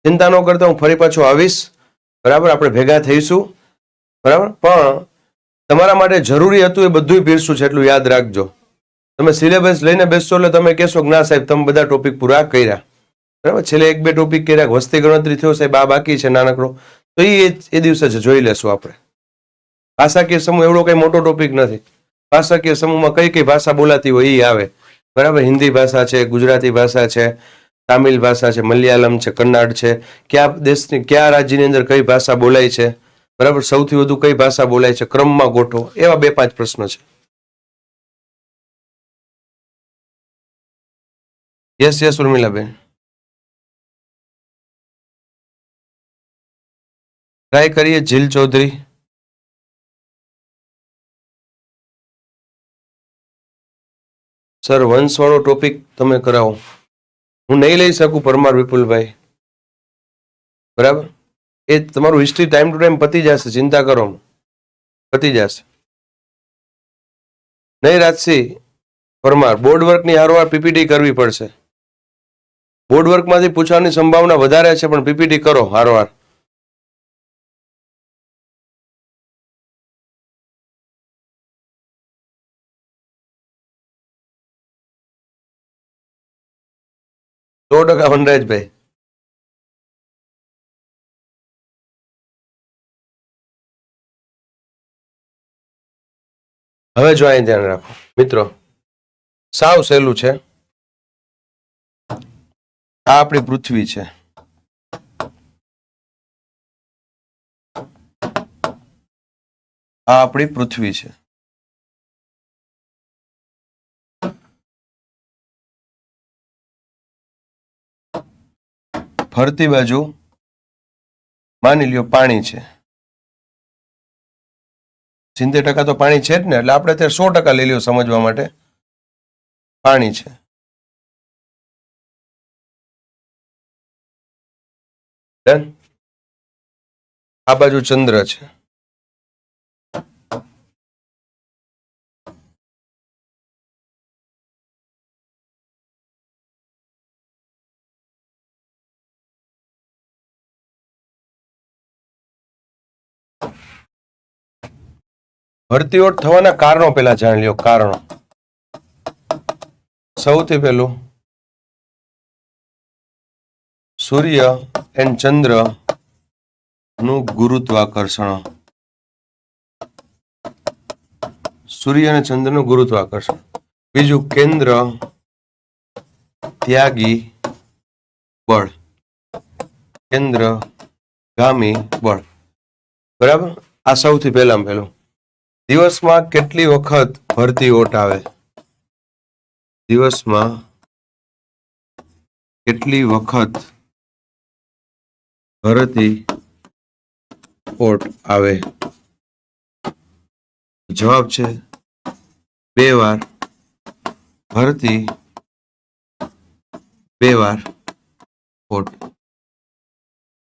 ચિંતા ન કરતા, હું ફરી પાછો આવીશ. બરાબર, આપણે ભેગા થઈશું. બરાબર, પણ તમારા માટે જરૂરી હતું એ બધું પીરસું છે, એટલું યાદ રાખજો. તમે સિલેબસ લઈને બેસશો એટલે તમે કહેશો કે ના સાહેબ તમે બધા ટોપિક પૂરા કર્યા. બરાબર, છેલ્લે 1-2 ટોપિક કર્યા, વસ્તી ગણતરી થયો સાહેબ, આ બાકી છે નાનકડો, તો એ દિવસે જ જોઈ લેશું આપણે. ભાષાકીય સમૂહ એવડો કઈ મોટો ટોપિક નથી. ભાષાકીય સમૂહમાં કઈ કઈ ભાષા બોલાતી હોય એ આવે. બરાબર, હિન્દી ભાષા છે, ગુજરાતી ભાષા છે, તામિલ ભાષા છે, મલયાલમ છે, કન્નડ છે, કયા દેશની કયા રાજ્યની અંદર કઈ ભાષા બોલાય છે, બરાબર, સૌથી વધુ કઈ ભાષા બોલાય છે, ક્રમમાં ગોઠવો, એવા 2-5 પ્રશ્નો છે. યસ યસ ઉર્મિલાબેન, ટ્રાય કરીએ. જીલ ચૌધરી. સર, વંશવાળો ટોપિક તમે કરાવો. હું નહીં લઈ શકું પરમાર વિપુલભાઈ. બરાબર, એ તમારું હિસ્ટ્રી ટાઈમ ટુ ટાઈમ પતી જશે, ચિંતા કરો, પતી જશે. નહીં રાજસિંહ પરમાર, બોર્ડ વર્કની હારવાર પીપીટી કરવી પડશે. બોર્ડ વર્કમાંથી પૂછવાની સંભાવના વધારે છે, પણ પીપીટી કરો હારવાર. %100 વનરાજભાઈ. હવે જો અહીં ધ્યાન રાખો મિત્રો, સાવ સહેલું છે. આ આપણી પૃથ્વી છે. આ આપણી પૃથ્વી છે. ફરતી બાજુ માની લ્યો પાણી છે. 70% તો પાણી છે જ ને, એટલે આપણે અત્યારે 100% લઈ લ્યો સમજવા માટે. પાણી છે. ડન. આ બાજુ ચંદ્ર છે. ભરતીઓટ થવાના કારણો પહેલા જાણી લ્યો. કારણો, સૌથી પહેલું સૂર્ય એન્ડ ચંદ્ર નું ગુરુત્વાકર્ષણ. સૂર્ય અને ચંદ્રનું ગુરુત્વાકર્ષણ. બીજું કેન્દ્ર ત્યાગી બળ. કેન્દ્રગામી બળ. બરાબર. આ સૌથી પહેલામાં પહેલું. દિવસમાં કેટલી વખત ભરતી ઓટ આવે? દિવસમાં કેટલી વખત ભરતી ઓટ આવે? જવાબ છે 2 વાર ભરતી, 2 વાર ઓટ.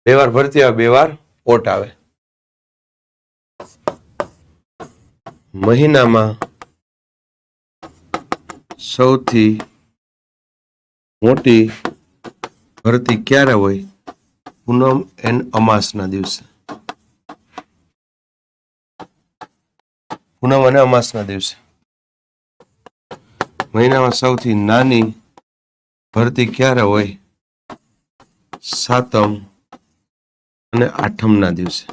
2 વાર ભરતી આવે, 2 વાર ઓટ આવે. મહિનામાં સૌથી મોટી ભરતી ક્યારે હોય? પૂનમ એન્ડ અમાસના દિવસે. પૂનમ અને અમાસના દિવસે. મહિનામાં સૌથી નાની ભરતી ક્યારે હોય? સાતમ અને આઠમના દિવસે.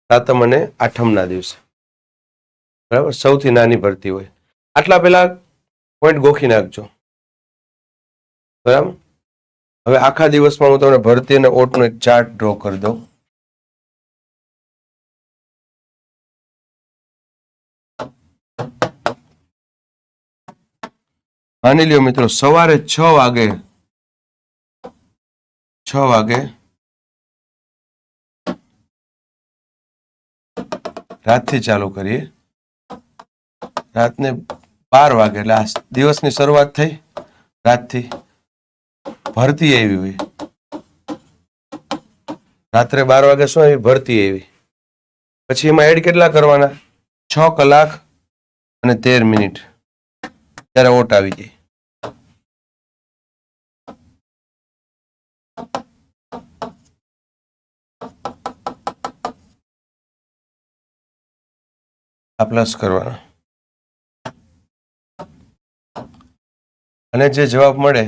સાતમ અને આઠમના દિવસે. બરાબર. સૌથી નાની ભરતી હોય. આટલા પેલા પોઈન્ટ ગોખી નાખજો. બરાબર. હવે આખા દિવસમાં હું તમને ભરતી અને ઓટનો એક ચાર્ટ ડ્રો કરી દઉં. માની લ્યો મિત્રો, સવારે 6 વાગે રાતથી ચાલુ કરીએ. રાતને 12 વાગે એટલે આ દિવસની શરૂઆત થઈ રાતથી. ભરતી આવી હોય રાત્રે 12 વાગે શું આવી? ભરતી આવી. પછી એમાં એડ કેટલા કરવાના? 6 કલાક અને 13 મિનિટ. ત્યારે ઓટ આવી જાય. આ પ્લસ કરવાના. અને જે જવાબ મળે,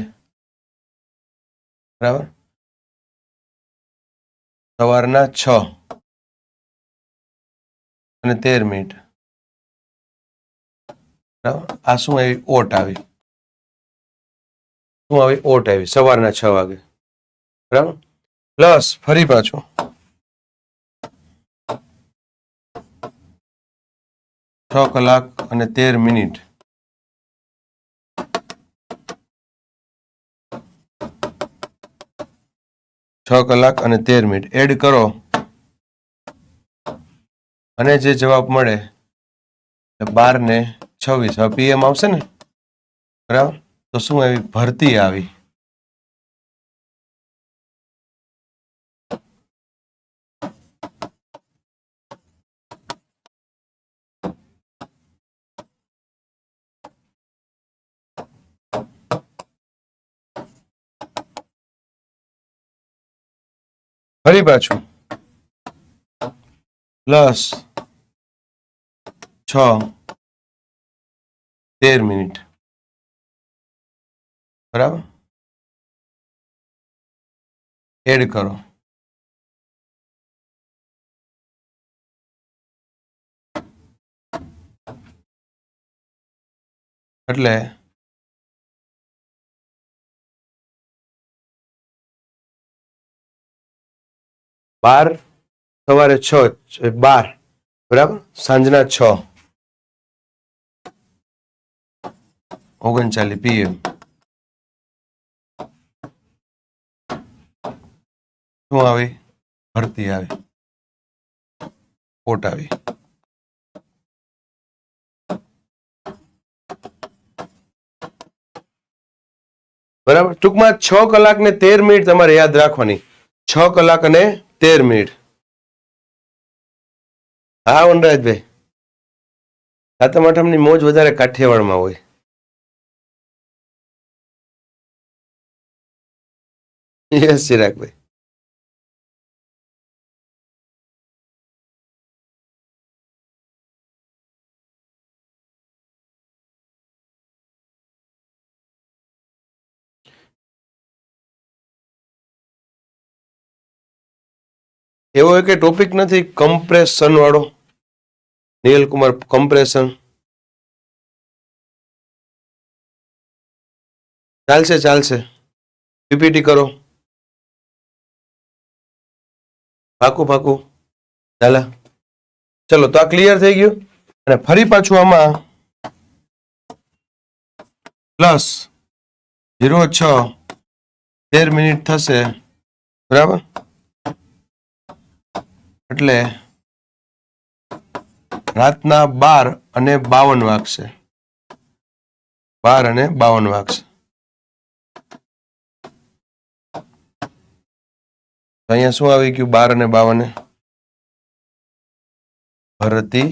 બરાબર, સવારના 6 અને 13 મિનિટ. બરાબર. આ શું આવી? ઓટ આવી. શું આવી? ઓટ આવી સવારના 6 વાગે. બરાબર. પ્લસ ફરી પાછું 6 કલાક અને 13 મિનિટ. કલાક અને 13 મિનિટ એડ કરો અને જે જવાબ મળે 12 ને 26. હવે પીએમ આવશે ને? બરાબર. તો શું આવી? ભરતી આવી. ફરી પાછું પ્લસ 6 13 મિનિટ. બરાબર. એડ કરો. એટલે બાર સવારે 6 12, બરાબર, સાંજના 6 39 PM. શું આવી? ભરતી આવી. ઓટ આવી. બરાબર. ટૂંકમાં 6 કલાક ને 13 મિનિટ તમારે યાદ રાખવાની. 6 કલાક અને 13 મિનિટ. હા વનરાજભાઈ, સાતમ આઠમની મોજ વધારે કાઠિયાવાડમાં હોય. યસ ચિરાગભાઈ. એવો એક ટોપિક નથી કમ્પ્રેશન વાળો? નીલકુમાર, કમ્પ્રેશન ચાલશે? પીપીટી કરો. પાકું પાકું. ચાલો ચલો, તો આ ક્લિયર થઈ ગયું. અને ફરી પાછું આમાં પ્લસ 0:6 થશે, બરાબર? એટલે રાતના 12:52 વાગશે. 12:52 વાગશે. અહીંયા શું આવી ગયું? 12:52. ભરતી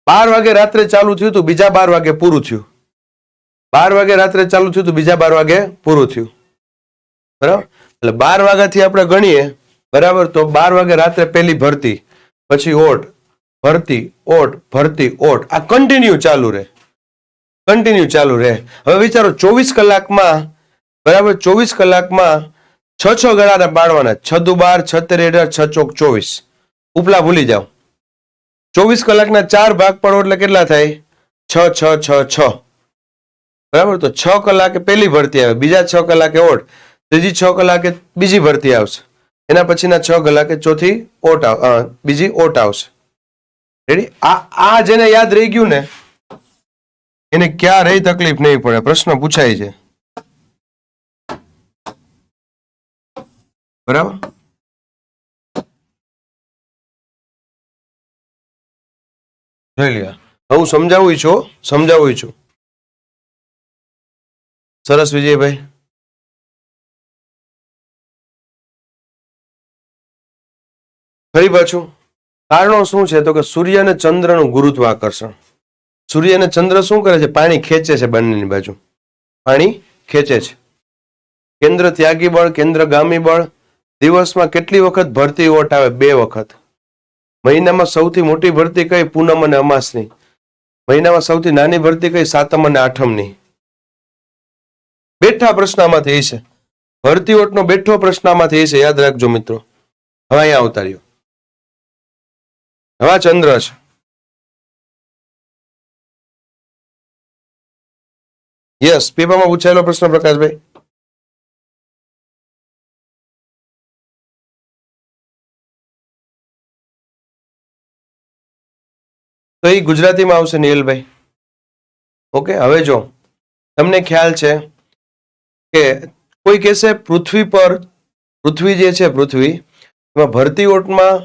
12 વાગે રાત્રે ચાલુ થયું હતું, બીજા 12 વાગે પૂરું થયું. 12 વાગે રાત્રે ચાલુ થયું હતું, બીજા 12 વાગે પૂરું થયું, બરાબર? એટલે 12 વાગ્યાથી આપણે ગણીએ, બરાબર? તો 12 વાગે રાત્રે પહેલી ભરતી, પછી ઓટ, ભરતી, ઓટ, ભરતી, ઓટ, આ કન્ટિન્યુ ચાલુ રહે, કન્ટિન્યુ ચાલુ રહે. હવે વિચારો 24 કલાકમાં, બરાબર? 24 કલાકમાં 6 ગળાના પાડવાના, 6 દુ 12, 6 તેર 18, 6 ચોક 24. ઉપલા ભૂલી જાઓ. 24 કલાકના 4 ભાગ પાડો એટલે કેટલા થાય? 6, 6, 6, 6, બરાબર? તો 6 કલાકે પહેલી ભરતી આવે, બીજા 6 કલાકે ઓટ, ત્રીજી 6 કલાકે બીજી ભરતી આવશે, એના પછીના 6 કલાકે ચોથી ઓટ બીજી ઓટ આવશે. રેડી? આ જેને યાદ રહી ગયું ને એને ક્યારેય તકલીફ નહીં પડે. પ્રશ્ન પૂછાય છે, બરાબર? જોઈ લ્યો. હું સમજાવું છું. સરસ વિજયભાઈ. ફરી પાછું કારણો શું છે? તો કે સૂર્ય અને ચંદ્રનું ગુરુત્વાકર્ષણ. સૂર્ય અને ચંદ્ર શું કરે છે? પાણી ખેંચે છે, બંનેની બાજુ પાણી ખેંચે છે. કેન્દ્ર ત્યાગી બળ, કેન્દ્રગામી બળ. દિવસમાં કેટલી વખત ભરતી ઓટ આવે? 2 વખત. મહિનામાં સૌથી મોટી ભરતી કઈ? પૂનમ અને અમાસની. મહિનામાં સૌથી નાની ભરતી કઈ? સાતમ અને આઠમની. બેઠા પ્રશ્નમાંથી છે, ભરતી ઓટનો બેઠો પ્રશ્નમાંથી છે, યાદ રાખજો મિત્રો. હવે અહીંયા આવતા રહ્યો. હવે ચંદ્ર છે. યસ, પેપરમાં પૂછાયેલો પ્રશ્ન પ્રકાશભાઈ. તો એ ગુજરાતીમાં આવશે નિયલભાઈ. ઓકે, હવે જો તમને ખ્યાલ છે કે કોઈ કહેશે પૃથ્વી જે છે, પૃથ્વી એમાં ભરતી ઓટમાં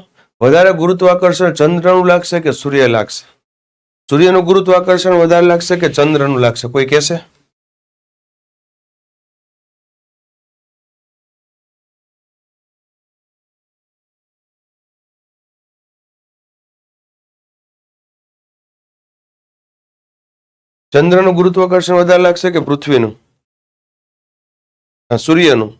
વધારે ગુરુત્વાકર્ષણ ચંદ્રનું લાગશે કે સૂર્ય લાગશે? સૂર્યનું ગુરુત્વાકર્ષણ વધારે લાગશે કે ચંદ્રનું લાગશે? કોઈ કહેશે? ચંદ્રનું ગુરુત્વાકર્ષણ વધારે લાગશે કે પૃથ્વીનું? સૂર્યનું?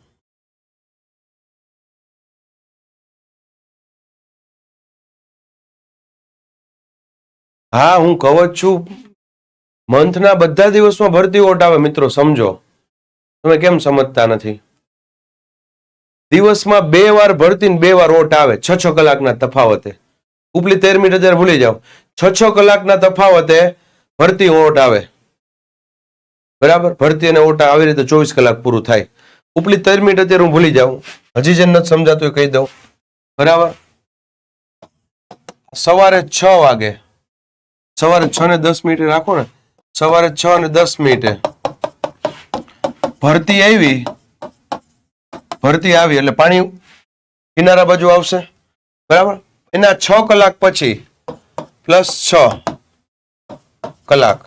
હા, હું કહું જ છું. મંથના બધા દિવસમાં ભરતી ઓટ આવે મિત્રો, સમજો. તમે કેમ સમજતા નથી? દિવસમાં 2 વાર ભરતી ને 2 વાર ઓટ આવે, 6 કલાકના તફાવતે. ઉપલી 13મી હજાર ભૂલી જાઓ. 6 કલાકના તફાવતે ભરતી ઓટ આવે, બરાબર? ભરતી અને ઓટ આવી રીતે 24 કલાક પૂરું થાય. ઉપલી 13મી અત્યારે હું ભૂલી જાઉં, હજી જેને નથી સમજાતું એ કહી દઉં, બરાબર? સવારે 6 વાગે, સવારે 6:10 રાખો ને, સવારે 6:10 ભરતી આવી એટલે પાણી કિનારા બાજુ આવશે, બરાબર? એના 6 કલાક પછી પ્લસ 6 કલાક,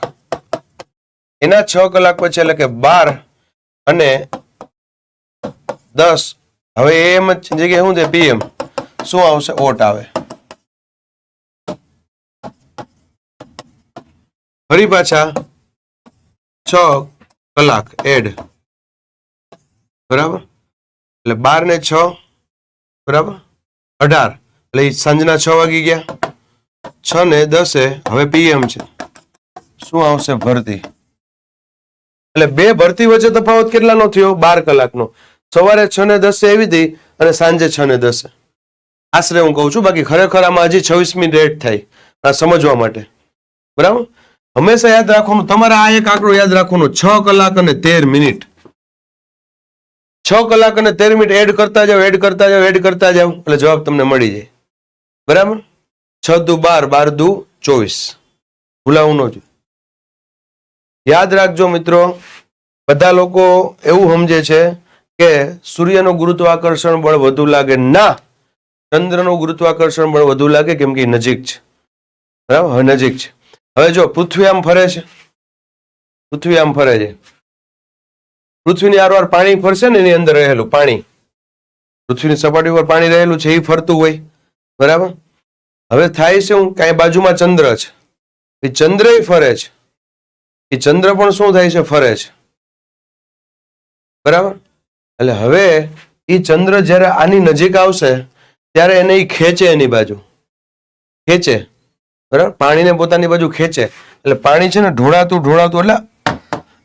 એના 6 કલાક પછી એટલે કે 12 અને 10. હવે એમ જ જગ્યાએ શું છે? PM. શું આવશે? ઓટ આવે. ફરી પાછા 6 કલાક એડ, બરાબર? એટલે 12 ને 6, બરાબર? 18 એટલે સાંજના 6 વાગી ગયા. 6 ને 10 હવે PM છે. શું આવશે? ભરતી. એટલે 2 ભરતી વચ્ચે તફાવત કેટલાનો થયો? 12 કલાકનો. સવારે 6:10 આવી હતી અને સાંજે 6:10. આશરે હું કહું છું, બાકી ખરેખર આમાં હજી 26મી રેટ થાય આ સમજવા માટે, બરાબર? હંમેશા યાદ રાખવાનું, તમારે આ એક આંકડો યાદ રાખવાનો, 6 કલાક અને 13 મિનિટ. 6 કલાક અને 13 મિનિટ એડ કરતા જાઓ એટલે જવાબ તમને મળી જાય. બરાબર? 6 દુ 12, 12 દુ 24. ભૂલાવું ન જોઈએ. યાદ રાખજો મિત્રો, બધા લોકો એવું સમજે છે કે સૂર્યનું ગુરુત્વાકર્ષણ બળ વધુ લાગે. ના, ચંદ્રનું ગુરુત્વાકર્ષણ બળ વધુ લાગે, કેમ કે નજીક છે. બરાબર? હવે નજીક છે. હવે જો પૃથ્વી આમ ફરે છે, પૃથ્વીની આરવાર પાણી ફરશે ને, એની અંદર રહેલું પાણી, પૃથ્વીની સપાટી ઉપર પાણી રહેલું છે, એ ફરતું હોય. બરાબર? હવે થાય છે હું, કાંઈ બાજુમાં ચંદ્ર છે, એ ચંદ્ર ફરે છે, એ ચંદ્ર પણ શું થાય છે? ફરે છે. બરાબર? એટલે હવે એ ચંદ્ર જ્યારે આની નજીક આવશે ત્યારે એને ઈ ખેંચે, એની બાજુ ખેંચે. બરાબર? પાણીને પોતાની બાજુ ખેંચે એટલે પાણી છે ને ઢોળાતું એટલે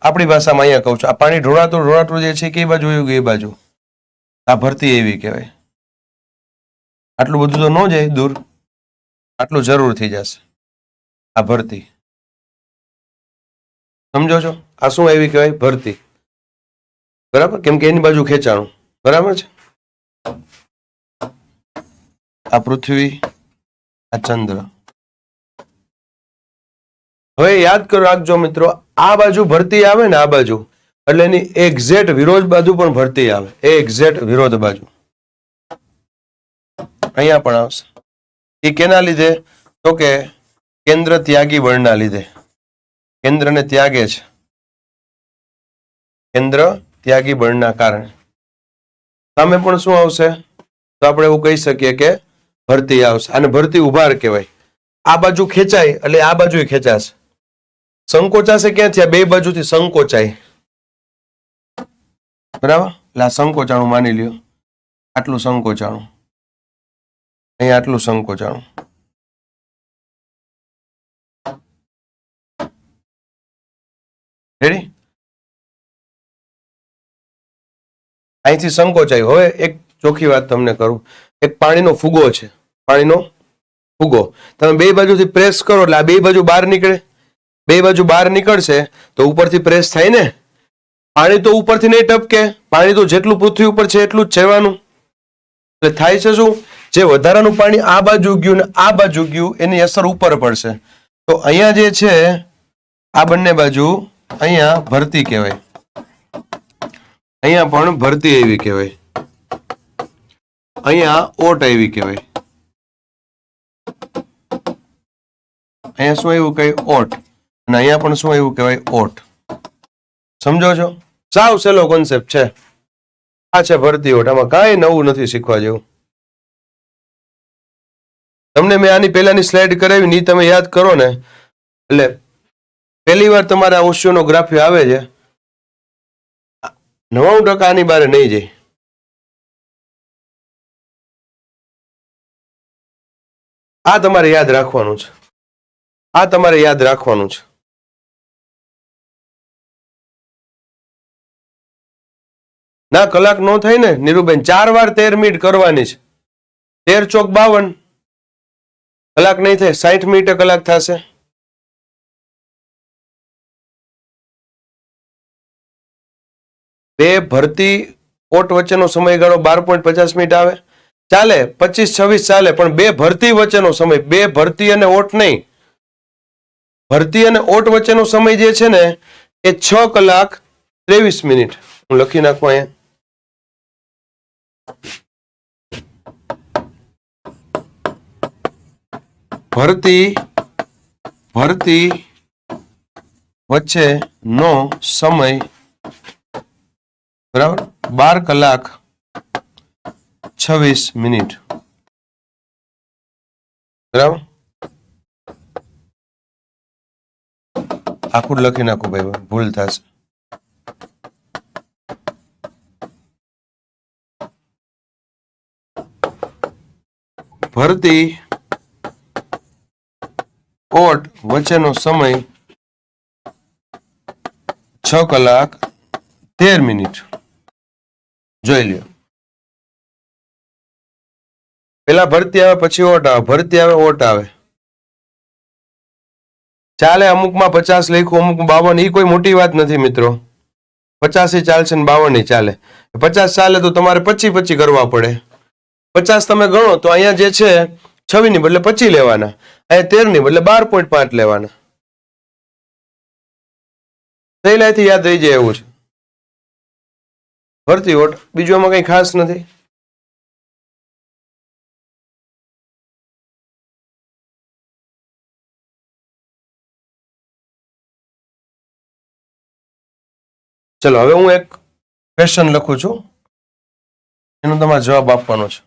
આપણી ભાષામાં અહીંયા કહું છું, આ પાણી ઢોળાતું જે છે કઈ બાજુ આવ્યું ગયું? એ બાજુ. આ ભરતી એવી કહેવાય. આટલું બધું તો ન જાય દૂર, આટલું જરૂર થઈ જશે. આ ભરતી, સમજો છો? આ શું એવી કહેવાય? ભરતી. બરાબર? કેમ કે એની બાજુ ખેંચાણું. બરાબર છે? આ પૃથ્વી, આ ચંદ્ર. હવે યાદ કરો, રાખજો મિત્રો, આ બાજુ ભરતી આવે ને, આ બાજુ, એટલે એની એક્ઝેક્ટ વિરોધ બાજુ પણ ભરતી આવે. એક્ઝેક્ટ વિરોધ બાજુ અહીંયા પણ આવશે. એ કેના લીધે? તો કે કેન્દ્ર ત્યાગી બળના લીધે. કેન્દ્રને ત્યાગે છે, કેન્દ્ર ત્યાગી બળના કારણે. સામે પણ શું આવશે? તો આપણે એવું કહી શકીએ કે ભરતી આવશે. અને ભરતી ઉભાર કહેવાય. આ બાજુ ખેંચાય એટલે આ બાજુ ખેંચાશે. સંકોચાશે ક્યાંથી? આ બે બાજુથી સંકોચાય. બરાબર? એટલે આ સંકોચાણું માની લ્યો, આટલું સંકોચાણું, અહીંયા આટલું સંકોચાણું. રેડી? અહીંથી સંકોચાયું. હવે એક ચોખ્ખી વાત તમને કરું. એક પાણીનો ફુગો છે, પાણીનો ફુગો. તમે બે બાજુથી પ્રેસ કરો એટલે આ બે બાજુ બહાર નીકળે. બે બાજુ બહાર નીકળશે તો ઉપરથી પ્રેસ થાય ને. પાણી તો ઉપરથી નહીં ટપકે, પાણી તો જેટલું પૃથ્વી ઉપર છે એટલું જ છેવાનું. એટલે થાય છે શું? જે વધારાનું પાણી આ બાજુ ગયું ને આ બાજુ ગયું, એની અસર ઉપર પડશે. તો અહીંયા જે છે આ બંને બાજુ, અહીંયા ભરતી કહેવાય, અહીંયા પણ ભરતી એવી કહેવાય, અહીંયા ઓટ એવી કહેવાય. અહીંયા શું એવું કહેવાય? ઓટ. અને અહીંયા પણ શું એવું કહેવાય? ઓટ. સમજો છો? સાવ સહેલો કોન્સેપ્ટ છે. આ છે ભરતી ઓટ. આમાં કાંઈ નવું નથી શીખવા જેવું. તમને મેં આની પહેલાની સ્લાઇડ કરાવી ની, તમે યાદ કરો ને, એટલે પહેલી વાર તમારા ઓશિયોનોગ્રાફી આવે છે, 99% આની બારે નહીં જાય. આ તમારે યાદ રાખવાનું છે. આ તમારે યાદ રાખવાનું છે. ના, કલાક નો થાય ને નીરુબેન, 4 વાર 13 મિનિટ કરવાની છે. 13 ચોક 52, કલાક નહીં થાય. 60 મિનિટે કલાક થશે. બે ભરતી ઓટ વચ્ચેનો સમયગાળો 12.50 મિનિટ આવે. ચાલે 25-26 ચાલે, પણ બે ભરતી વચ્ચેનો સમય, બે ભરતી અને ઓટ નહીં, ભરતી અને ઓટ વચ્ચેનો સમય જે છે ને એ 6 કલાક 23 મિનિટ. હું લખી નાખું અહીંયા. ભરતી વચ્ચેનો સમય, બરાબર, 12 કલાક 26 મિનિટ. બરાબર? આખું લખી નાખું ભાઈ, ભૂલ થશે. ભરતી ઓટ વચ્ચેનો સમય 6 કલાક 13 મિનિટ. જોઈ લ્યો. પેલા ભરતી આવે, પછી ઓટ આવે, ભરતી આવે, ઓટ આવે. ચાલે. અમુકમાં 50 લખ્યું, અમુક 52. એ કોઈ મોટી વાત નથી મિત્રો. 50 ચાલશે ને 52 ચાલે. 50 ચાલે તો તમારે 25 કરવા પડે. 50 તમે ગણો તો અહીંયા જે છે 26 ની બદલે 25 લેવાના, અહીંયા 13 ની બદલે 12.5 લેવાના. સહેલાઈથી યાદ રહી જાય એવું છે. ભરતી ઓટ, બીજું આમાં કઈ ખાસ નથી. ચલો હવે હું એક ક્વેશ્ચન લખું છું, એનો તમારે જવાબ આપવાનો છે.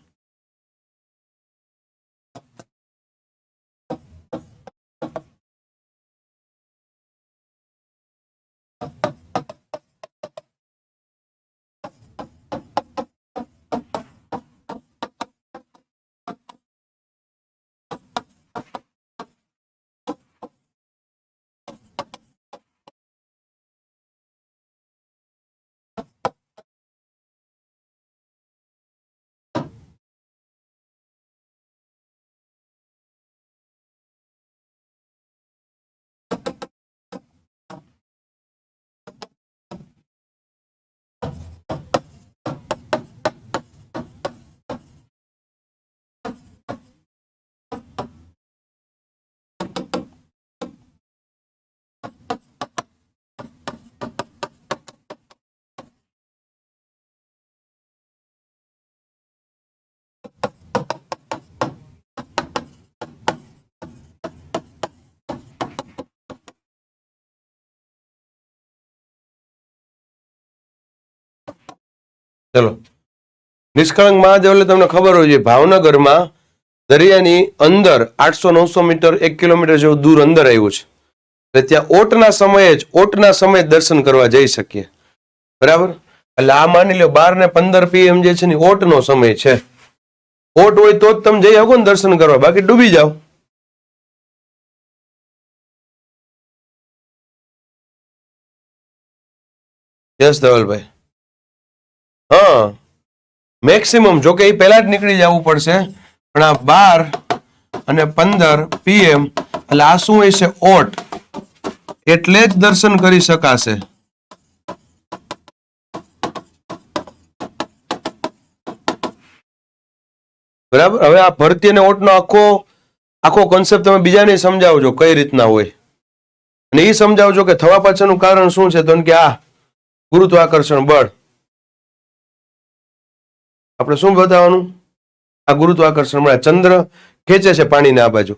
ચલો, નિષ્કળંક મહાદેવ એટલે તમને ખબર હોય છે ભાવનગરમાં દરિયાની અંદર 800-900 મીટર 1 કિલોમીટર જેવું દૂર અંદર આવ્યું છે. એટલે ત્યાં ઓટના સમયે દર્શન કરવા જઈ શકીએ. બરાબર, એટલે આ માની લો 12:15 PM જે છે ને ઓટનો સમય છે. ઓટ હોય તો જ તમે જઈ શકો ને દર્શન કરવા, બાકી ડૂબી જાઓ. યસ ધવલભાઈ. હા, મેક્સિમમ, જો કે એ પહેલા જ નીકળી જવું પડશે, પણ આ 12:15 PM એટલે આ શું હોય છે? ઓટ. એટલે જ દર્શન કરી શકાશે. બરાબર. હવે આ ભરતી અને ઓટનો આખો કોન્સેપ્ટ તમે બીજાને સમજાવજો કઈ રીતના હોય, અને એ સમજાવજો કે થવા પાછળનું કારણ શું છે. તો કે આ ગુરુત્વાકર્ષણ બળ. આપણે શું બતાવવાનું? આ ગુરુત્વાકર્ષણ બળ. ચંદ્ર ખેંચે છે પાણીને આ બાજુ,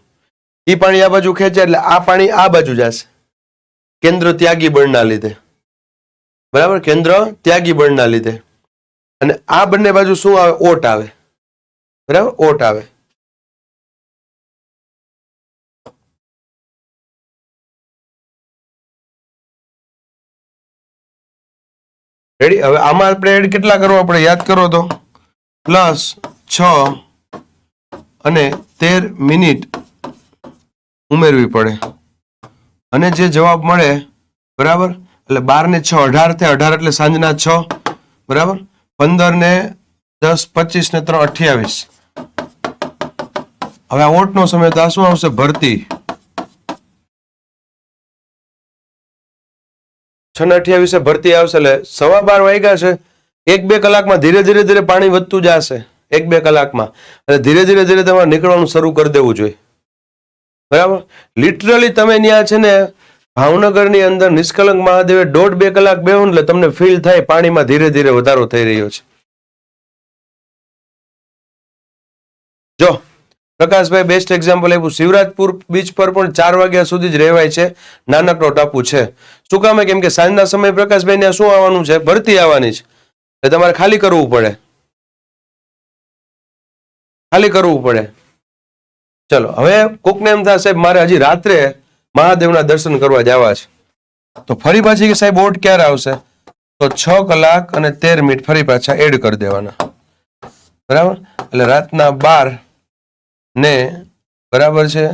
એ પાણી આ બાજુ ખેંચે એટલે આ પાણી આ બાજુ જશે કેન્દ્ર ત્યાગી બળના લીધે. બરાબર, કેન્દ્ર ત્યાગી બળના લીધે. અને આ બંને બાજુ શું આવે? ઓટ આવે. બરાબર, ઓટ આવે. રેડી. હવે આમાં આપણે એડ કેટલા કરવા પડે યાદ કરો તો, +6 અને 13 મિનિટ ઉમેરવી પડે, અને જે જવાબ મળે, બરાબર, એટલે 12 ને 6 18 થાય. 18 એટલે સાંજના 6. બરાબર, 15 ને 10 25 ને 3 28. હવે આ ઓટનો સમય તો આ શું આવશે? ભરતી. 6:28 ભરતી આવશે, એટલે 12:15 વાગ્યા છે. 1-2 કલાકમાં ધીરે ધીરે પાણી વધતું જશે. 1-2 કલાકમાં, એટલે ધીરે ધીરે તમારે નીકળવાનું શરૂ કરી દેવું જોઈએ. બરાબર, લિટરલી તમે ત્યાં છે ને ભાવનગરની અંદર નિષ્કલંક મહાદેવે 1.5-2 કલાક બેહો એટલે તમને ફીલ થાય પાણીમાં ધીરે ધીરે વધારો થઈ રહ્યો છે. જો પ્રકાશભાઈ બેસ્ટ એક્ઝામ્પલ આપ્યું. શિવરાજપુર બીચ પર પણ 4 વાગ્યા સુધી જ રહેવાય છે. નાનકડો ટાપુ છે. શું કામ? કેમ કે સાંજના સમયે પ્રકાશભાઈ ને શું આવવાનું છે? ભરતી આવવાની છે. એટલે તમારે ખાલી કરવું પડે. ચલો, હવે કોકને એમ થશે મારે હજી રાત્રે મહાદેવના દર્શન કરવા જવા છે, તો ફરી પાછી કે સાહેબ ઓટ ક્યારે આવશે? તો 6 કલાક અને 13 મિનિટ ફરી પાછા એડ કરી દેવાના. બરાબર, એટલે રાતના 12 ને બરાબર છે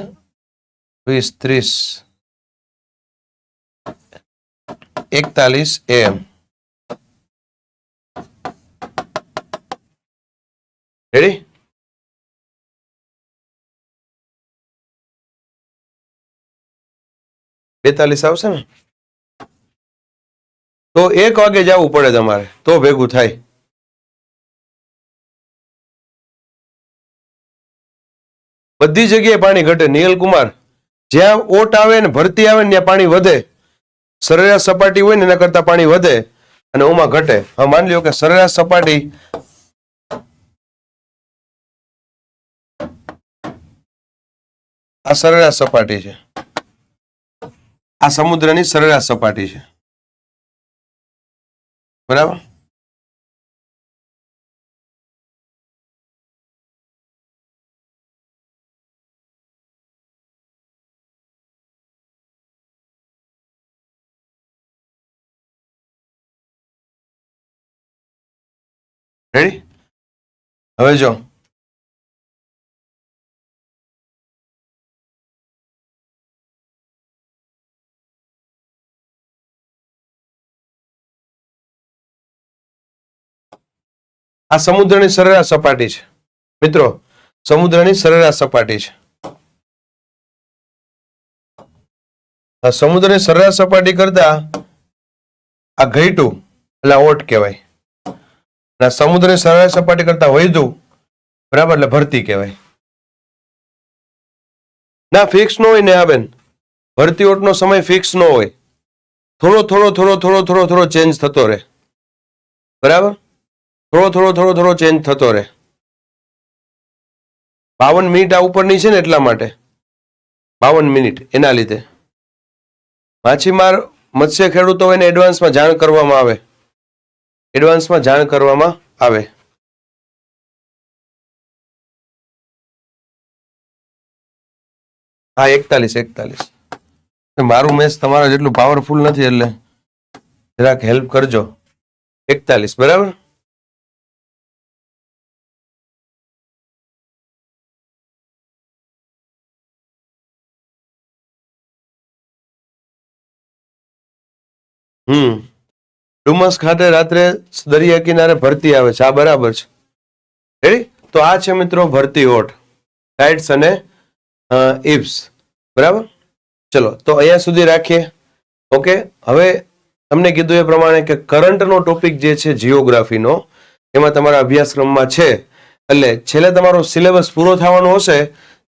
20-30 41 AM. રેડી? બેતાલીસ આવશે ને? તો 1 વાગે જવું પડે તમારે, તો ભેગું થાય. બધી જગ્યાએ પાણી ઘટે. નિયલકુમાર, જ્યાં ઓટ આવે ને ભરતી આવે ને ત્યાં પાણી વધે. સરેરાશ સપાટી હોય ને એના કરતા પાણી વધે અને ઓમાં ઘટે. હવે માની લ્યો કે સરેરાશ સપાટી આ સરેરાશ સપાટી છે, આ સમુદ્રની સરેરાશ સપાટી છે, બરાબર. રેડી? હવે જો આ સમુદ્રની સરેરાશ સપાટી છે મિત્રો, સમુદ્રની સરેરાશ સપાટી છે. આ સમુદ્રની સરેરાશ સપાટી કરતા આ ઘટ્યું એટલે ઓટ કહેવાય. સમુદ્રની સરેરાશ સપાટી કરતા વધ્યું, બરાબર, એટલે ભરતી કહેવાય. ના, ફિક્સ ન હોય ને આ બેન, ભરતી ઓટનો સમય ફિક્સ ન હોય, થોડો થોડો થોડો થોડો થોડો થોડો ચેન્જ થતો રહે, બરાબર, થોડો થોડો થોડો થોડો ચેન્જ થતો રહે. 52 મિનિટ આ ઉપરની છે ને એટલા માટે 52 મિનિટ, એના લીધે માછીમાર મત્સ્ય ખેડૂતો એને એડવાન્સમાં જાણ કરવામાં આવે, એડવાન્સમાં જાણ કરવામાં આવે. હા, 41. મારું મેચ તમારા જેટલું પાવરફુલ નથી એટલે જરાક હેલ્પ કરજો. 41, બરાબર. ડુમસ ખાતે રાત્રે દરિયા કિનારે ભરતી આવે છે, આ બરાબર છે. રેડી? તો આ છે મિત્રો ભરતી ઓટ, ટાઇડ્સ અને ઇબ્સ, બરાબર. ચલો, તો અહીંયા સુધી રાખીએ. ઓકે, હવે તમને કીધું એ પ્રમાણે કે કરંટનો ટોપિક જે છે જીઓગ્રાફીનો, એમાં તમારા અભ્યાસક્રમમાં છે, એટલે છેલ્લે તમારો સિલેબસ પૂરો થવાનો હશે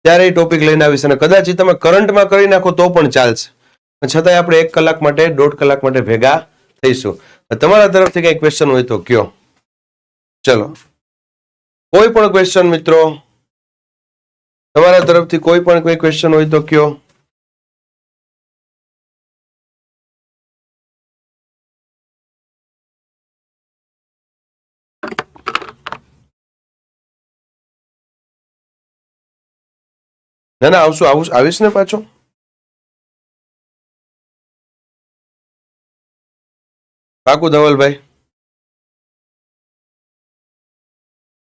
ત્યારે એ ટોપિક લઈને આવીશ. અને કદાચ તમે કરંટમાં કરી નાખો તો પણ ચાલશે, છતાંય આપણે 1 કલાક માટે 1.5 કલાક માટે ભેગા થઈશું. તમારા તરફથી કઈ ક્વેશ્ચન હોય તો કયો. ચલો, કોઈ પણ ક્વેશ્ચન મિત્રો, તમારા તરફથી કોઈ પણ કોઈ ક્વેશ્ચન હોય તો કયો. ના, આવીશ ને પાછો. પાકું ધવલભાઈ.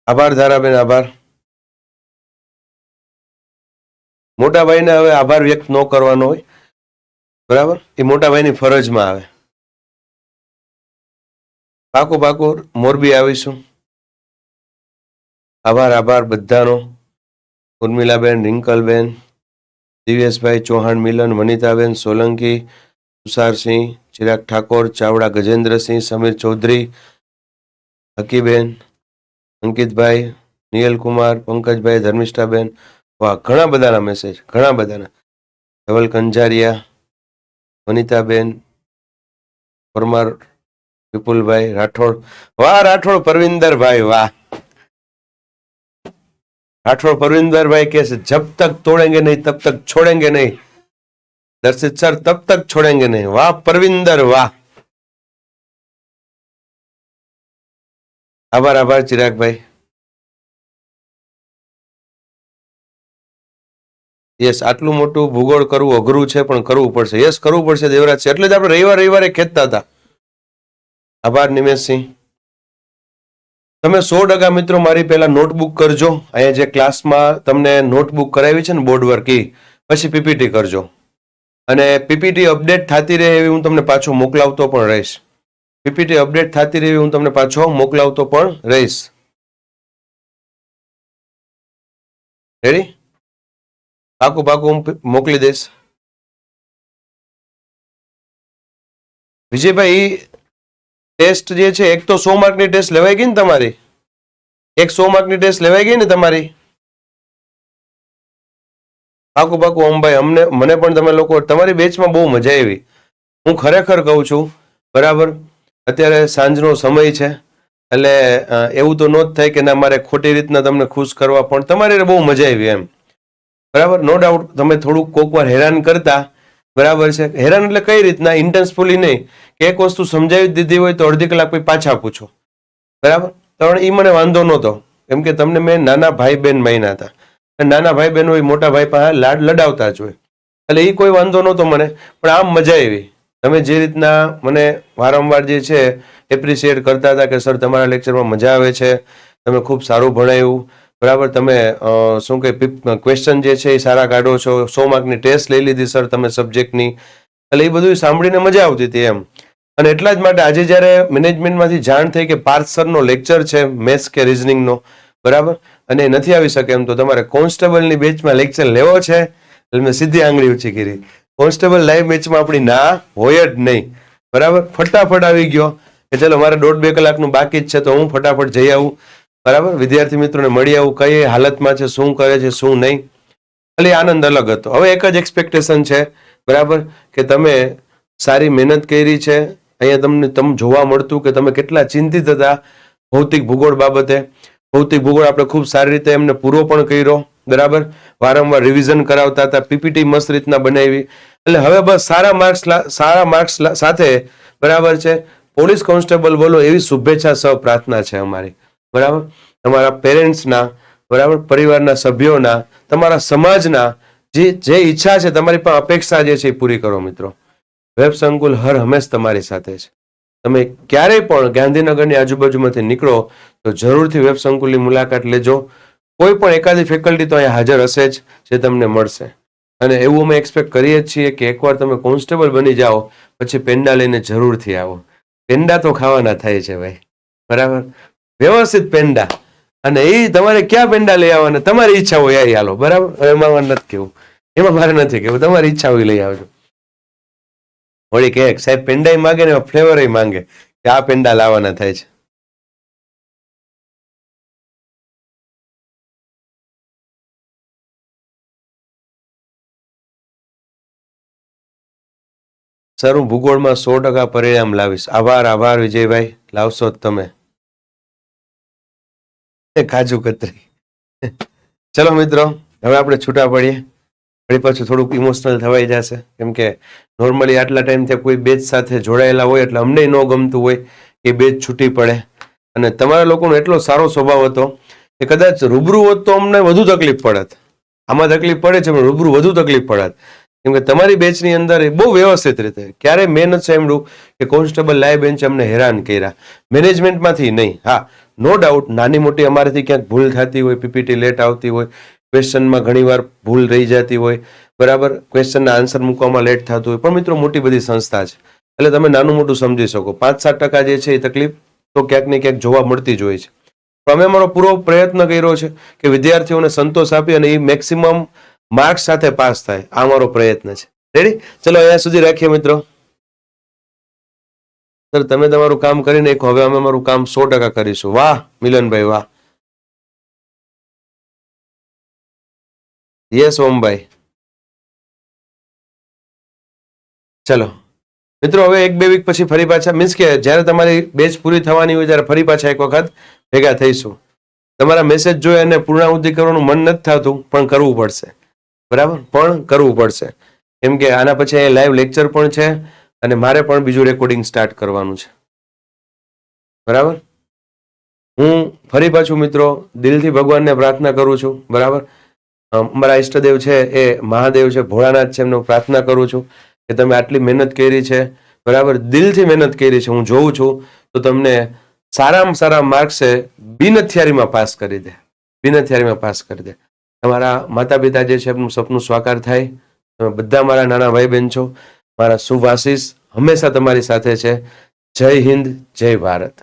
આભાર ધારાબેન, આભાર. મોટા ભાઈને હવે આભાર વ્યક્ત ન કરવાનો હોય, બરાબર, એ મોટા ભાઈની ફરજમાં આવે. પાકું મોરબી આવીશું. આભાર બધાનો. ઉર્મિલાબેન, રિંકલબેન, દિવ્યેશભાઈ ચૌહાણ, મિલન, વનિતાબેન સોલંકી, તુષારસિંહ, ચિરાગ ઠાકોર, ચાવડા ગજેન્દ્રસિંહ, સમીર ચૌધરી, હકીબેન, અંકિતભાઈ, નિયલકુમાર, પંકજભાઈ, ધર્મિષ્ઠાબેન. વાહ, ઘણા બધાના મેસેજ, ઘણા બધાના. ધવલ કંજારિયા, વનિતાબેન પરમાર, વિપુલભાઈ રાઠોડ. વાહ રાઠોડ પરવિંદરભાઈ, વાહ. राठौड़ परविंदर भाई कैसे, जब तक तोड़ेंगे नहीं तब तक छोड़ेंगे नहीं. दर्शित सर, तब तक छोड़ेंगे नहीं. वाह परविंदर, वाह. आभार चिराग भाई. યસ, આટલું મોટું ભૂગોળ કરવું અઘરું છે પણ કરવું પડશે. યસ, કરવું પડશે દેવરાજ છે, એટલે જ આપણે રવિવારે ખેંચતા હતા. આભાર નિમેશસિંહ. તમે 100% મિત્રો મારી પહેલા નોટબુક કરજો. અહીંયા જે ક્લાસમાં તમને નોટબુક કરાવી છે ને બોર્ડ વર્ક, પછી પીપીટી કરજો. અને પીપીટી અપડેટ થતી રહે એવી હું તમને પાછો મોકલાવતો પણ રહીશ. પીપીટી અપડેટ થતી રહે એવી હું તમને પાછો મોકલાવતો પણ રહીશ. રેડી? પાકું હું મોકલી દઈશ. વિજયભાઈ, ટેસ્ટ જે છે એક તો 100 માર્કની ટેસ્ટ લેવાઈ ગઈ ને તમારી, એક 100 માર્કની ટેસ્ટ લેવાઈ ગઈ ને તમારી. પાકું પાકું ઓમભાઈ, મને પણ તમે લોકો તમારી બેચમાં બહુ મજા આવી. હું ખરેખર કહું છું, બરાબર. અત્યારે સાંજનો સમય છે એટલે એવું તો ન જ થાય કે ના મારે ખોટી રીતના તમને ખુશ કરવા, પણ તમારે બહુ મજા આવી એમ, બરાબર. નો ડાઉટ તમે થોડુંક કોક વાર હેરાન કરતા, બરાબર છે. હેરાન એટલે કઈ રીતના, ઇન્ટેન્સફુલી નહીં કે એક વસ્તુ સમજાવી દીધી હોય તો અડધી કલાક પછી પાછા પૂછો, બરાબર. પણ એ મને વાંધો નહોતો, કેમ કે તમને મેં નાના ભાઈ બહેન માન્યા હતા. નાના ભાઈ બહેન હોય મોટા ભાઈ પાસે લાડ લડાવતા જ હોય, એટલે એ કોઈ વાંધો નહોતો મને. પણ આમ મજા આવી, તમે જે રીતના મને વારંવાર જે છે એપ્રિશિએટ કરતા હતા કે સર તમારા લેક્ચરમાં મજા આવે છે, તમે ખૂબ સારું ભણાવ્યું, બરાબર. તમે શું કે ક્વેશ્ચન જે છે એ સારા કાઢો છો, 100 માર્કની ટેસ્ટ લઈ લીધી સર તમે સબ્જેક્ટની, એટલે એ બધું સાંભળીને મજા આવતી હતી એમ. અને એટલા જ માટે આજે જ્યારે મેનેજમેન્ટમાંથી જાણ થઈ કે પાર્થ સરનો લેક્ચર છે મેથ્સ કે રિઝનિંગનો, બરાબર, અને નથી આવી શકે એમ, તો તમારે કોન્સ્ટેબલની બેચમાં લેક્ચર લેવો છે, એટલે મેં સીધી આંગળી ઊંચી કરી. કોન્સ્ટેબલ લાઈવ બેચમાં આપણી ના હોય જ નહીં, બરાબર. ફટાફટ આવી ગયો કે ચલો મારે 1.5-2 કલાકનું બાકી જ છે, તો હું ફટાફટ જઈ આવું, બરાબર. વિદ્યાર્થી મિત્રોને મળી આવું, કઈ હાલતમાં છે, શું કરે છે, શું નહીં, એટલે આનંદ અલગ હતો. હવે એક જ એક્સપેક્ટેશન છે, બરાબર, કે તમે સારી મહેનત કરી છે. અહીંયા તમને જોવા મળતું કે તમે કેટલા ચિંતિત હતા ભૌતિક ભૂગોળ બાબતે. ભૌતિક ભૂગોળ આપણે ખૂબ સારી રીતે એમને પૂરો પણ કર્યો, બરાબર. વારંવાર રિવિઝન કરાવતા હતા, પીપીટી મસ્ત રીતના બનાવી. એટલે હવે બસ સારા માર્ક્સ સાથે, બરાબર છે, પોલીસ કોન્સ્ટેબલ બોલો એવી શુભેચ્છા સહ પ્રાર્થના છે અમારી, બરાબર. તમારા પેરેન્ટ્સના, બરાબર, પરિવારના સભ્યોના, તમારા સમાજના જે ઈચ્છા છે, તમારી પણ અપેક્ષા જે છે એ પૂરી કરો મિત્રો. વેબ સંકુલ હર હંમેશ તમારી સાથે છે. તમે ક્યારેય પણ ગાંધીનગરની આજુબાજુમાંથી નીકળો તો જરૂરથી વેબ સંકુલની મુલાકાત લેજો. કોઈ પણ એકાદી ફેકલ્ટી તો અહીંયા હાજર હશે જ જે તમને મળશે. અને એવું અમે એક્સપેક્ટ કરીએ જ છીએ કે એકવાર તમે કોન્સ્ટેબલ બની જાઓ પછી પેંડા લઈને જરૂરથી આવો. પેંડા તો ખાવાના થાય છે ભાઈ, બરાબર, વ્યવસ્થિત પેંડા. અને એ તમારે ક્યાં પેંડા લઈ આવવાના, તમારી ઈચ્છા હોય એ હાલો, બરાબર. એમાં નથી કેવું, એમાં મારે નથી કેવું, તમારી ઈચ્છા હોય લઈ આવજો. વળી કે સાહેબ પેંડા માંગે ને ફ્લેવર માંગે કે આ પેંડા લાવવાના થાય છે. સર હું ભૂગોળમાં 100% પરિણામ લાવીશ. આભાર વિજયભાઈ, લાવશો જ તમે. કાજુ કતરી. ચલો મિત્રો, હવે આપણે છૂટા પડીએ. ફરી પાછું થોડુંક ઇમોશનલ થવાઈ જશે, કેમ કે નોર્મલી આટલા ટાઈમથી કોઈ બેચ સાથે જોડાયેલા હોય એટલે અમને ન ગમતું હોય કે બેચ છૂટી પડે. અને તમારા લોકોનો એટલો સારો સ્વભાવ હતો કે કદાચ રૂબરૂ હોત તો અમને વધુ તકલીફ પડત. આમાં તકલીફ પડે છે પણ રૂબરૂ વધુ તકલીફ પડત, કેમ કે તમારી બેચની અંદર બહુ વ્યવસ્થિત રીતે ક્યારે મેં નથી સાંભળ્યું કે કોન્સ્ટેબલ લાઈવ બેન્ચ અમને હેરાન કર્યા, મેનેજમેન્ટમાંથી નહીં. હા, નો ડાઉટ નાની મોટી અમારાથી ક્યાંક ભૂલ થતી હોય, પીપીટી લેટ આવતી હોય, ક્વેશ્ચનમાં ઘણીવાર ભૂલ રહી જતી હોય, બરાબર, ક્વેશ્ચનના આન્સર મૂકવામાં લેટ થતું હોય, પણ મિત્રો મોટી બધી સંસ્થા છે એટલે તમે નાનું મોટું સમજી શકો. 5-7% જે છે એ તકલીફ તો ક્યાંક ને ક્યાંક જોવા મળતી જ હોય છે. તો અમે અમારો પૂરો પ્રયત્ન કર્યો છે કે વિદ્યાર્થીઓને સંતોષ આપી અને એ મેક્સિમમ માર્ક્સ સાથે પાસ થાય, આ અમારો પ્રયત્ન છે. રેડી? ચલો અહીંયા સુધી રાખીએ મિત્રો. સર તમે તમારું કામ કરી નાખો, હવે અમે અમારું કામ 100% કરીશું. વાહ મિલનભાઈ, વાહ. યસ ઓમભાઈ. ચલો મિત્રો, હવે 1-2 વીક પછી ફરી પાછા, મીન્સ કે જ્યારે તમારી બેચ પૂરી થવાની હોય ત્યારે ફરી પાછા એક વખત ભેગા થઈશું. તમારા મેસેજ જોઈ અને પૂર્ણાહુતિ કરવાનું મન નથી થતું, પણ કરવું પડશે, બરાબર, પણ કરવું પડશે, કેમ કે આના પછી લાઈવ લેક્ચર પણ છે અને મારે પણ બીજું રેકોર્ડિંગ સ્ટાર્ટ કરવાનું છે, બરાબર. હું ફરી પાછું મિત્રો દિલથી ભગવાનને પ્રાર્થના કરું છું, બરાબર. અમારા ઈષ્ટદેવ છે એ મહાદેવ છે, ભોળાનાથ છે, એમનો પ્રાર્થના કરું છું કે તમે આટલી મહેનત કરી છે, બરાબર, દિલથી મહેનત કરી છે. હું જોઉં છું તો તમને સારામાં સારા માર્ક્સે બિનહથિયારીમાં પાસ કરી દે, બિનહથિયારીમાં પાસ કરી દે. તમારા માતા પિતા જે છે એમનું સપનું સાકાર થાય. તમે બધા મારા નાના ભાઈ બહેન છો, મારા શુભ આશીષ હંમેશા તમારી સાથે છે. જય હિન્દ, જય ભારત.